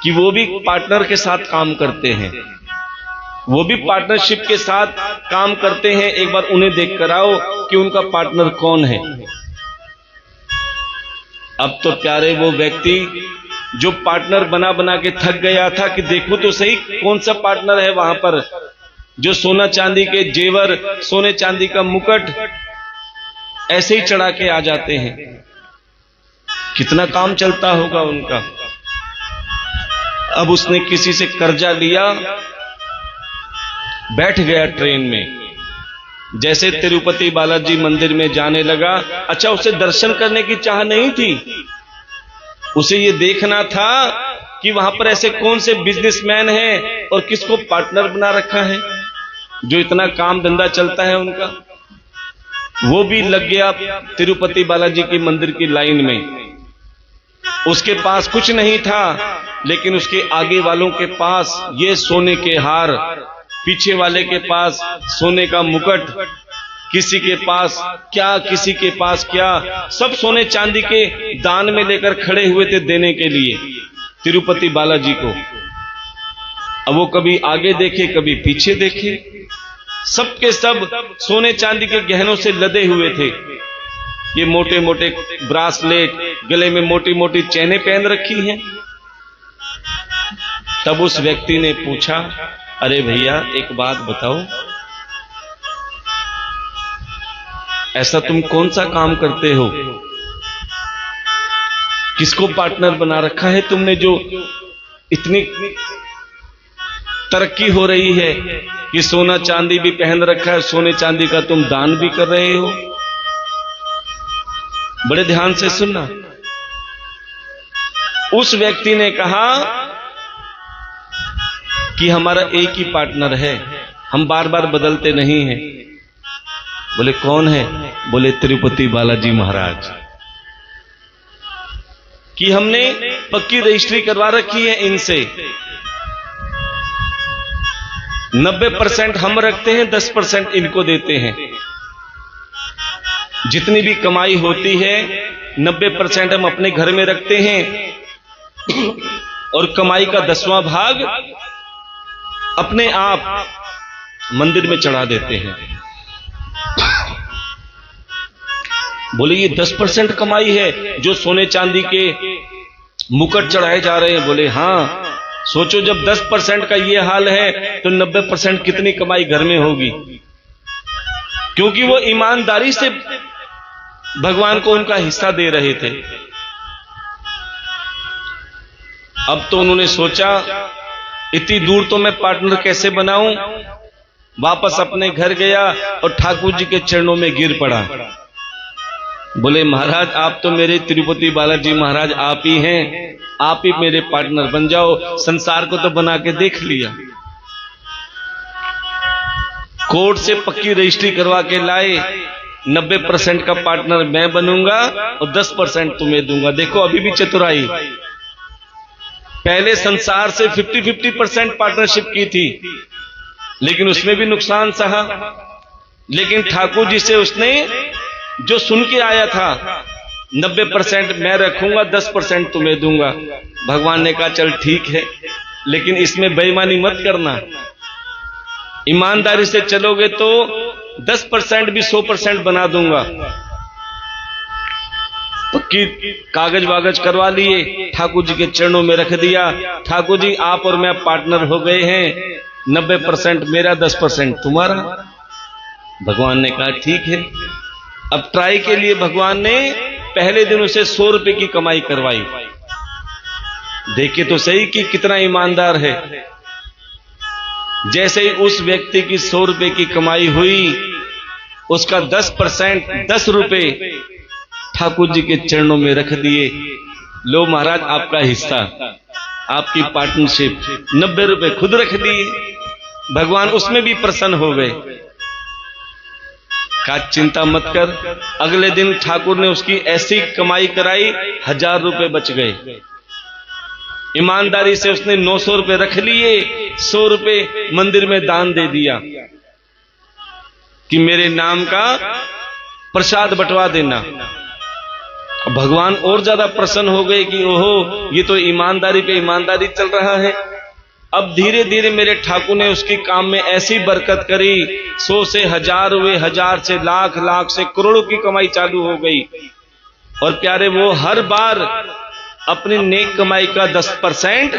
कि वो भी पार्टनर के साथ काम करते हैं, वो भी पार्टनरशिप के साथ काम करते हैं। एक बार उन्हें देख कर आओ कि उनका पार्टनर कौन है। अब तो प्यारे वो व्यक्ति जो पार्टनर बना बना के थक गया था कि देखो तो सही कौन सा पार्टनर है वहां पर जो सोना चांदी के जेवर, सोने चांदी का मुकुट ऐसे ही चढ़ा के आ जाते हैं। कितना काम चलता होगा उनका। अब उसने किसी से कर्जा लिया, बैठ गया ट्रेन में, जैसे तिरुपति बालाजी मंदिर में जाने लगा। अच्छा, उसे दर्शन करने की चाह नहीं थी, उसे ये देखना था कि वहां पर ऐसे कौन से बिजनेसमैन हैं और किसको पार्टनर बना रखा है जो इतना काम धंधा चलता है उनका। वो भी लग गया तिरुपति बालाजी की मंदिर की लाइन में। उसके पास कुछ नहीं था, लेकिन उसके आगे वालों के पास ये सोने के हार, पीछे वाले के पास सोने का मुकुट, किसी के पास क्या, किसी के पास क्या, सब सोने चांदी के दान में लेकर खड़े हुए थे देने के लिए तिरुपति बालाजी को। अब वो कभी आगे देखे, कभी पीछे देखे, सबके सब सोने चांदी के गहनों से लदे हुए थे। ये मोटे मोटे ब्रासलेट, गले में मोटी मोटी चैनें पहन रखी हैं। तब उस व्यक्ति ने पूछा, अरे भैया एक बात बताओ, ऐसा तुम कौन सा काम करते हो, किसको पार्टनर बना रखा है तुमने जो इतनी तरक्की हो रही है कि सोना चांदी भी पहन रखा है, सोने चांदी का तुम दान भी कर रहे हो। बड़े ध्यान से सुनना। उस व्यक्ति ने कहा कि हमारा एक ही पार्टनर है, हम बार बार बदलते नहीं हैं। बोले कौन है? बोले तिरुपति बालाजी महाराज कि हमने पक्की रजिस्ट्री करवा रखी है इनसे। 90% हम रखते हैं, 10% इनको देते हैं। जितनी भी कमाई होती है 90% हम अपने घर में रखते हैं और कमाई का 10वां भाग अपने आप मंदिर में चढ़ा देते हैं। बोले ये 10% कमाई है जो सोने चांदी के मुकुट चढ़ाए जा रहे हैं? बोले हाँ। सोचो जब 10% का ये हाल है तो 90% कितनी कमाई घर में होगी। क्योंकि वो ईमानदारी से भगवान को उनका हिस्सा दे रहे थे। अब तो उन्होंने सोचा इतनी दूर तो मैं पार्टनर कैसे बनाऊं। वापस अपने घर गया और ठाकुर जी के चरणों में गिर पड़ा। बोले महाराज आप तो मेरे तिरुपति बालाजी महाराज आप ही हैं, आप ही मेरे पार्टनर बन जाओ। संसार को तो बना के देख लिया, कोर्ट से पक्की रजिस्ट्री करवा के लाए। 90% का पार्टनर मैं बनूंगा और 10% तुम्हें दूंगा। देखो अभी भी चतुराई। पहले संसार से 50-50% पार्टनरशिप की थी, लेकिन उसमें भी नुकसान सहा। लेकिन ठाकुर जी से उसने जो सुन के आया था 90% मैं रखूंगा, 10% तुम्हें दूंगा। भगवान ने कहा चल ठीक है, लेकिन इसमें बेईमानी मत करना। ईमानदारी से चलोगे तो 10% भी 100% बना दूंगा। पक्की कागज वागज करवा लिए, ठाकुर जी के चरणों में रख दिया। ठाकुर जी आप और मैं पार्टनर हो गए हैं, 90% मेरा, 10% तुम्हारा। भगवान ने कहा ठीक है। अब ट्राई के लिए भगवान ने पहले दिन उसे 100 रुपए की कमाई करवाई। देखे तो सही कि कितना ईमानदार है। जैसे ही उस व्यक्ति की 100 रुपए की कमाई हुई, उसका 10%, 10 रुपए ठाकुर जी के चरणों में रख दिए। लो महाराज आपका हिस्सा, आपकी पार्टनरशिप, 90 रुपए खुद रख दिए। भगवान उसमें भी प्रसन्न हो गए। कहा चिंता मत कर। अगले दिन ठाकुर ने उसकी ऐसी कमाई कराई, 1000 रुपए बच गए। ईमानदारी से उसने 900 रुपए रख लिए, 100 रुपए मंदिर में दान दे दिया कि मेरे नाम का प्रसाद बंटवा देना। भगवान और ज्यादा प्रसन्न हो गए कि ओहो ये तो ईमानदारी पे ईमानदारी चल रहा है। अब धीरे धीरे मेरे ठाकुर ने उसकी काम में ऐसी बरकत करी, 100 से 1000 हुए, 1000 से लाख, लाख से करोड़ों की कमाई चालू हो गई। और प्यारे वो हर बार अपनी नेक कमाई का 10%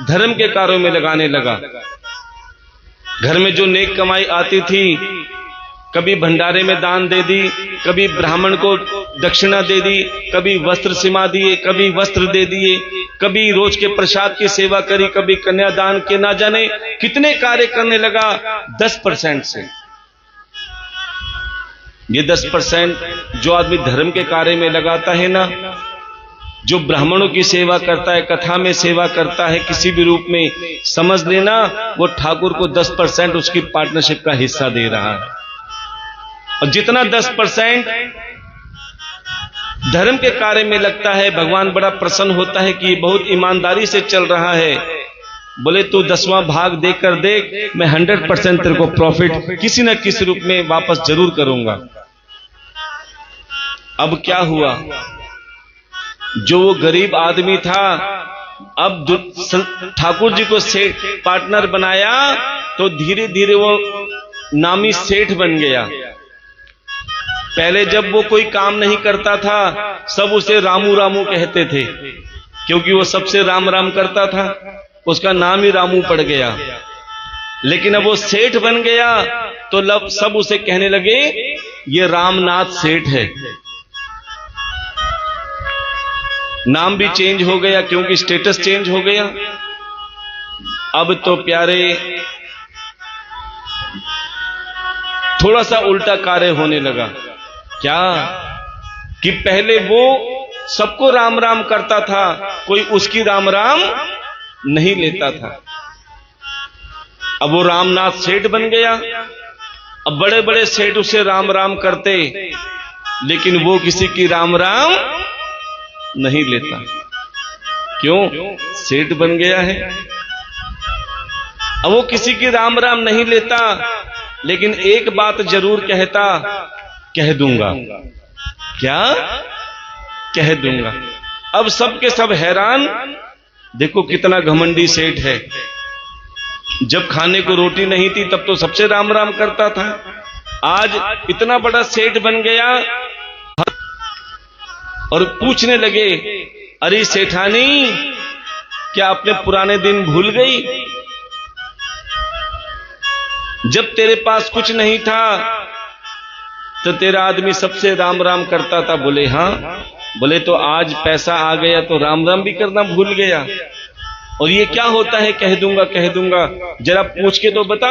धर्म के कार्यों में लगाने लगा। घर में जो नेक कमाई आती थी कभी भंडारे में दान दे दी, कभी ब्राह्मण को दक्षिणा दे दी, कभी वस्त्र सिमा दिए, कभी वस्त्र दे दिए, कभी रोज के प्रसाद की सेवा करी, कभी कन्यादान के, ना जाने कितने कार्य करने लगा 10% से। ये 10% जो आदमी धर्म के कार्य में लगाता है ना, जो ब्राह्मणों की सेवा करता है, कथा में सेवा करता है किसी भी रूप में, समझ लेना वो ठाकुर को 10% उसकी पार्टनरशिप का हिस्सा दे रहा है। और जितना 10% धर्म के कार्य में लगता है, भगवान बड़ा प्रसन्न होता है कि बहुत ईमानदारी से चल रहा है। बोले तू 10वां भाग देकर देख, मैं 100% तेरे को प्रॉफिट किसी न किसी रूप में वापस जरूर करूंगा। अब क्या हुआ, जो वो गरीब आदमी था, अब ठाकुर जी को सेठ पार्टनर बनाया तो धीरे धीरे वो नामी सेठ बन गया। पहले जब वो कोई काम नहीं करता था, सब उसे रामू रामू कहते थे, क्योंकि वो सबसे राम राम करता था, उसका नाम ही रामू पड़ गया। लेकिन अब वो सेठ बन गया तो सब उसे कहने लगे ये रामनाथ सेठ है। नाम भी चेंज हो गया क्योंकि स्टेटस चेंज हो गया। अब तो प्यारे थोड़ा सा उल्टा कार्य होने लगा। क्या कि पहले वो सबको राम राम करता था, कोई उसकी राम राम नहीं लेता था। अब वो रामनाथ सेठ बन गया। अब बड़े बड़े सेठ उसे राम राम करते, लेकिन वो किसी की राम राम नहीं लेता। क्यों? सेठ बन गया है। अब वो किसी की राम राम नहीं लेता, लेकिन एक बात जरूर कहता, कह दूंगा। क्या? कह दूंगा। अब सब के सब हैरान, देखो कितना घमंडी सेठ है। जब खाने को रोटी नहीं थी तब तो सबसे राम राम करता था, आज इतना बड़ा सेठ बन गया और पूछने लगे, अरे सेठानी क्या अपने पुराने दिन भूल गई? जब तेरे पास कुछ नहीं था तो तेरा आदमी सबसे राम राम करता था। बोले हाँ। बोले तो आज पैसा आ गया तो राम राम भी करना भूल गया। और ये क्या होता है कह दूंगा कह दूंगा, जरा पूछ के तो बता।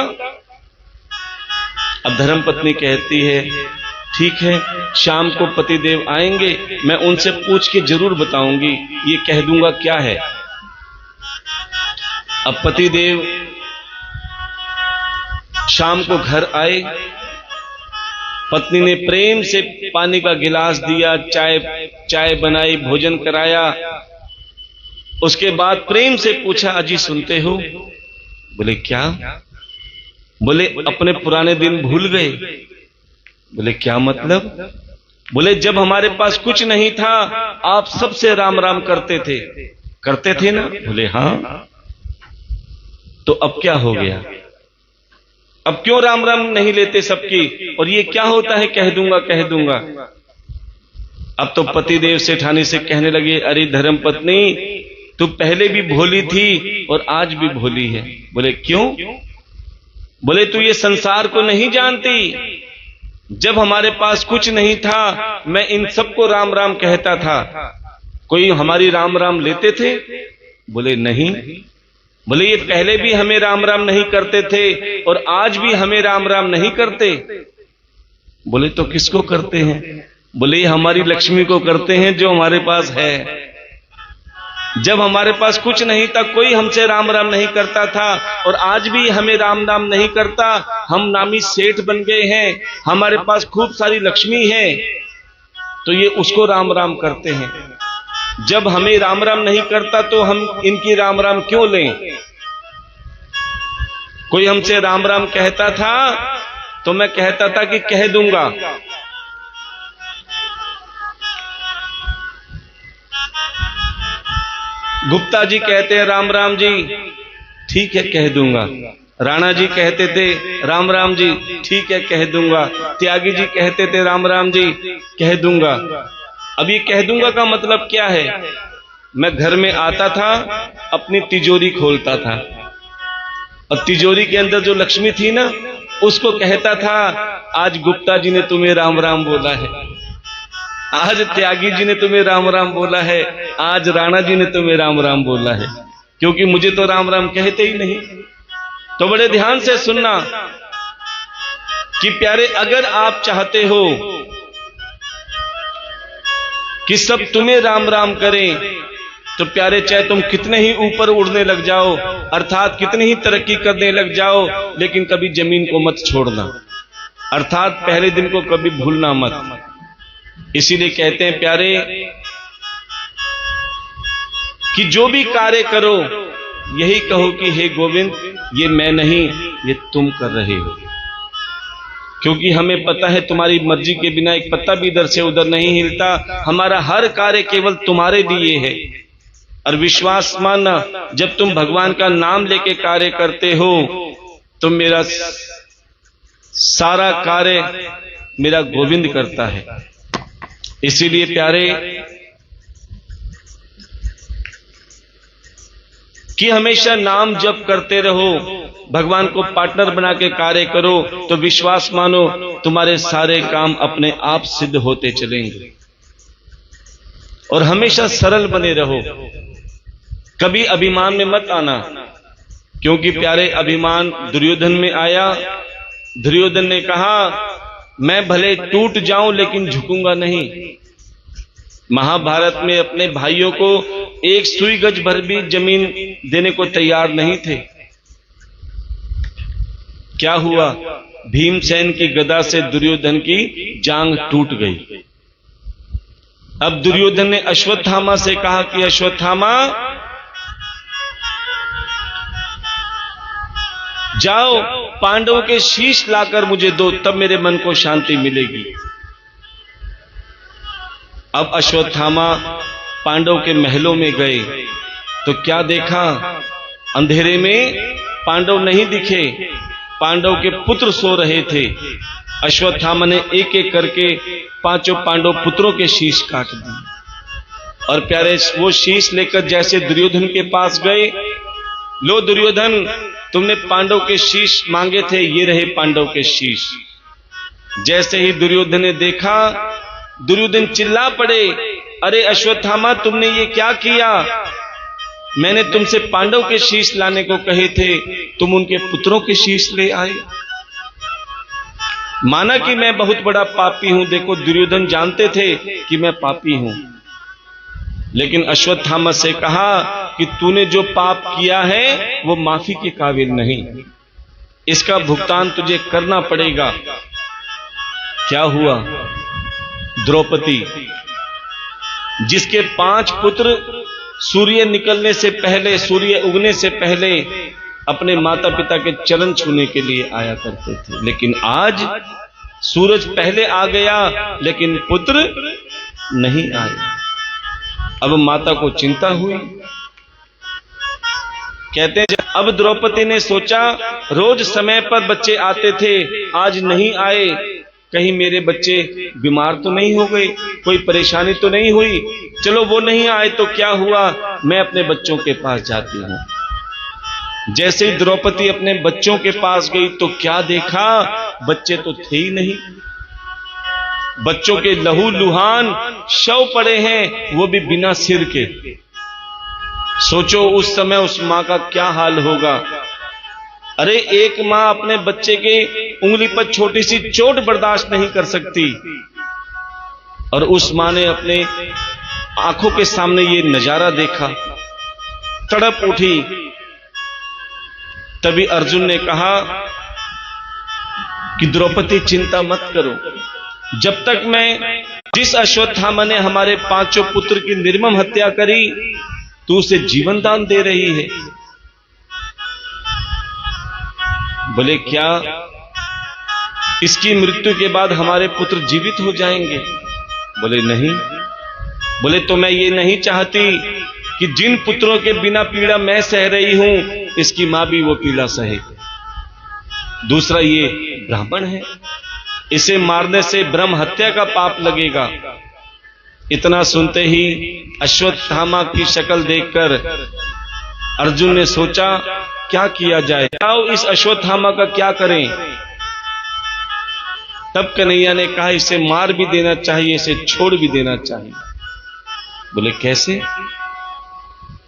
अब धर्मपत्नी कहती है ठीक है, शाम को पतिदेव आएंगे, मैं उनसे पूछ के जरूर बताऊंगी ये कह दूंगा क्या है। अब पतिदेव शाम को घर आए, पत्नी ने प्रेम से पानी का गिलास दिया, चाय बनाई, भोजन कराया। उसके बाद प्रेम से पूछा, अजी सुनते हो? बोले क्या? बोले अपने पुराने दिन भूल गए। बोले क्या मतलब? बोले जब हमारे पास कुछ नहीं था आप सबसे राम राम करते थे ना? बोले हाँ। तो अब क्या हो गया? अब क्यों राम राम नहीं लेते सबकी? और ये क्या होता है कह दूंगा कह दूंगा? अब तो पतिदेव सेठानी से कहने लगे, अरे धर्म पत्नी तू पहले भी भोली थी और आज भी भोली है। बोले क्यों? बोले तू ये संसार को नहीं जानती। जब हमारे पास कुछ नहीं था मैं इन सबको राम राम कहता था, कोई हमारी राम राम लेते थे? बोले नहीं। बोले ये पहले भी हमें राम राम नहीं करते थे और आज भी हमें राम राम नहीं करते। बोले तो किसको करते हैं? बोले ये हमारी लक्ष्मी को करते हैं जो हमारे पास है। जब हमारे पास कुछ नहीं था कोई हमसे राम राम नहीं करता था और आज भी हमें राम राम नहीं करता। हम नामी सेठ बन गए हैं, हमारे पास खूब सारी लक्ष्मी है, तो ये उसको राम राम करते हैं। जब हमें राम राम नहीं करता तो हम इनकी राम राम क्यों लें? कोई हमसे राम राम कहता था तो मैं कहता था कि कह दूंगा। गुप्ता जी कहते हैं राम राम जी, ठीक है कह दूंगा। राणा जी कहते थे राम राम जी, ठीक है कह दूंगा। त्यागी जी कहते थे राम राम जी, कह दूंगा। अब ये कह दूंगा का मतलब क्या है? मैं घर में आता था, अपनी तिजोरी खोलता था और तिजोरी के अंदर जो लक्ष्मी थी ना उसको कहता था, आज गुप्ता जी ने तुम्हें राम राम बोला है, आज त्यागी जी ने तुम्हें राम राम बोला है, आज राणा जी ने तुम्हें राम राम बोला है, क्योंकि मुझे तो राम राम कहते ही नहीं। तो बड़े ध्यान से सुनना कि प्यारे, अगर आप चाहते हो कि सब तुम्हें राम राम करें, तो प्यारे चाहे तुम कितने ही ऊपर उड़ने लग जाओ, अर्थात कितनी ही तरक्की करने लग जाओ, लेकिन कभी जमीन को मत छोड़ना, अर्थात पहले दिन को कभी भूलना मत। इसीलिए कहते हैं प्यारे कि जो भी कार्य करो यही कहो कि हे गोविंद, ये मैं नहीं, ये तुम कर रहे हो, क्योंकि हमें पता है तुम्हारी मर्जी के बिना एक पत्ता भी इधर से उधर नहीं हिलता। हमारा हर कार्य केवल तुम्हारे लिए है। और विश्वास मानना, जब तुम भगवान का नाम लेके कार्य करते हो तो मेरा सारा कार्य मेरा गोविंद करता है। इसीलिए प्यारे कि हमेशा नाम जप करते रहो, भगवान को पार्टनर बना के कार्य करो, तो विश्वास मानो तुम्हारे सारे काम अपने आप सिद्ध होते चलेंगे। और हमेशा सरल बने रहो, कभी अभिमान में मत आना, क्योंकि प्यारे अभिमान दुर्योधन में आया। दुर्योधन ने कहा, मैं भले टूट जाऊं लेकिन झुकूंगा नहीं। महाभारत में अपने भाइयों को एक सुई गज भर भी जमीन देने को तैयार नहीं थे। क्या हुआ? भीमसेन की गदा से दुर्योधन की जांग टूट गई। अब दुर्योधन ने अश्वत्थामा से कहा कि अश्वत्थामा जाओ, पांडवों के शीश लाकर मुझे दो, तब मेरे मन को शांति मिलेगी। अब अश्वत्थामा पांडव के महलों में गए तो क्या देखा? अंधेरे में पांडव नहीं दिखे, पांडव के पुत्र सो रहे थे। अश्वत्थामा ने एक एक करके पांचों पांडव पुत्रों के शीश काट दिए। और प्यारे वो शीश लेकर जैसे दुर्योधन के पास गए, लो दुर्योधन, तुमने पांडव के शीश मांगे थे, ये रहे पांडव के शीश। जैसे ही दुर्योधन ने देखा, दुर्योधन चिल्ला पड़े, अरे अश्वत्थामा, तुमने ये क्या किया? मैंने तुमसे पांडव के शीश लाने को कहे थे, तुम उनके पुत्रों के शीश ले आए। माना कि मैं बहुत बड़ा पापी हूं। देखो, दुर्योधन जानते थे कि मैं पापी हूं, लेकिन अश्वत्थामा से कहा कि तूने जो पाप किया है वो माफी के काबिल नहीं, इसका भुगतान तुझे करना पड़ेगा। क्या हुआ? द्रौपदी, जिसके 5 पुत्र सूर्य निकलने से पहले, सूर्य उगने से पहले अपने माता पिता के चरण छूने के लिए आया करते थे, लेकिन आज सूरज पहले आ गया लेकिन पुत्र नहीं आए। अब माता को चिंता हुई। कहते हैं अब द्रौपदी ने सोचा, रोज समय पर बच्चे आते थे, आज नहीं आए, कहीं मेरे बच्चे बीमार तो नहीं हो गए, कोई परेशानी तो नहीं हुई। चलो वो नहीं आए तो क्या हुआ, मैं अपने बच्चों के पास जाती हूं। जैसे ही द्रौपदी अपने बच्चों के पास गई तो क्या देखा? बच्चे तो थे ही नहीं। बच्चों के लहू लुहान शव पड़े हैं, वो भी बिना सिर के। सोचो उस समय उस मां का क्या हाल होगा। अरे एक मां अपने बच्चे के उंगली पर छोटी सी चोट बर्दाश्त नहीं कर सकती, और उस मां ने अपने आंखों के सामने ये नजारा देखा, तड़प उठी। तभी अर्जुन ने कहा कि द्रौपदी चिंता मत करो, जब तक मैं, जिस अश्वत्थामा ने हमारे 5 पुत्र की निर्मम हत्या करी, तू उसे जीवन दान दे रही है। बोले क्या इसकी मृत्यु के बाद हमारे पुत्र जीवित हो जाएंगे? बोले नहीं। बोले तो मैं ये नहीं चाहती कि जिन पुत्रों के बिना पीड़ा मैं सह रही हूं, इसकी मां भी वो पीड़ा सहे। दूसरा, ये ब्राह्मण है, इसे मारने से ब्रह्म हत्या का पाप लगेगा। इतना सुनते ही अश्वत्थामा की शक्ल देखकर अर्जुन ने सोचा क्या किया जाए, आओ इस अश्वत्थामा का क्या करें। तब कन्हैया ने कहा इसे मार भी देना चाहिए, इसे छोड़ भी देना चाहिए। बोले कैसे?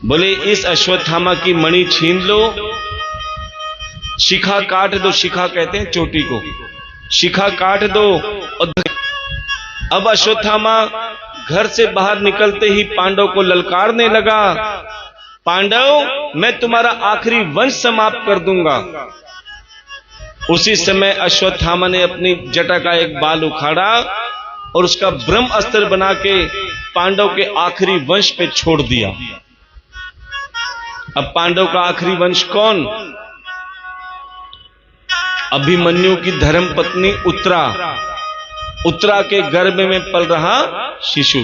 बोले इस अश्वत्थामा की मणि छीन लो, शिखा काट दो, शिखा कहते हैं चोटी को, शिखा काट दो। और अब अश्वत्थामा घर से बाहर निकलते ही पांडव को ललकारने लगा, पांडव मैं तुम्हारा आखिरी वंश समाप्त कर दूंगा। उसी समय अश्वत्थामा ने अपनी जटा का एक बाल उखाड़ा और उसका ब्रह्म अस्त्र बना के पांडव के आखिरी वंश पे छोड़ दिया। अब पांडव का आखिरी वंश कौन? अभिमन्यु की धर्म पत्नी उत्तरा, उत्तरा के गर्भ में पल रहा शिशु,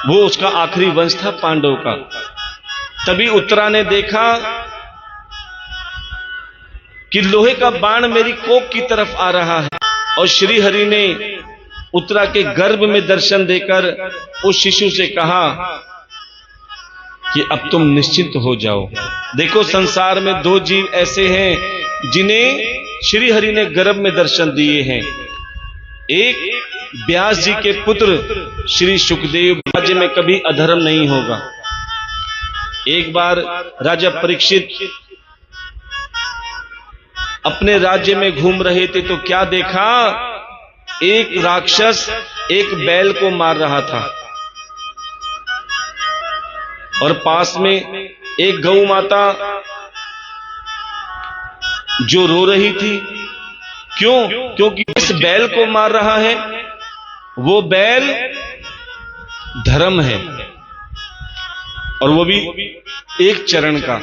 वो उसका आखिरी वंश था पांडव का। तभी उत्तरा ने देखा कि लोहे का बाण मेरी कोख की तरफ आ रहा है, और श्री हरि ने उत्तरा के गर्भ में दर्शन देकर उस शिशु से कहा कि अब तुम निश्चिंत हो जाओ। देखो संसार में दो जीव ऐसे हैं जिन्हें श्री हरि ने गर्भ में दर्शन दिए हैं। एक व्यास जी के पुत्र श्री सुखदेव, राज्य में कभी अधर्म नहीं होगा। एक बार राजा परीक्षित अपने राज्य में घूम रहे थे तो क्या देखा, एक राक्षस एक बैल को मार रहा था और पास में एक गौ माता जो रो रही थी। क्यों? क्योंकि इस बैल को मार रहा है वो बैल धर्म है, और वो भी एक चरण का।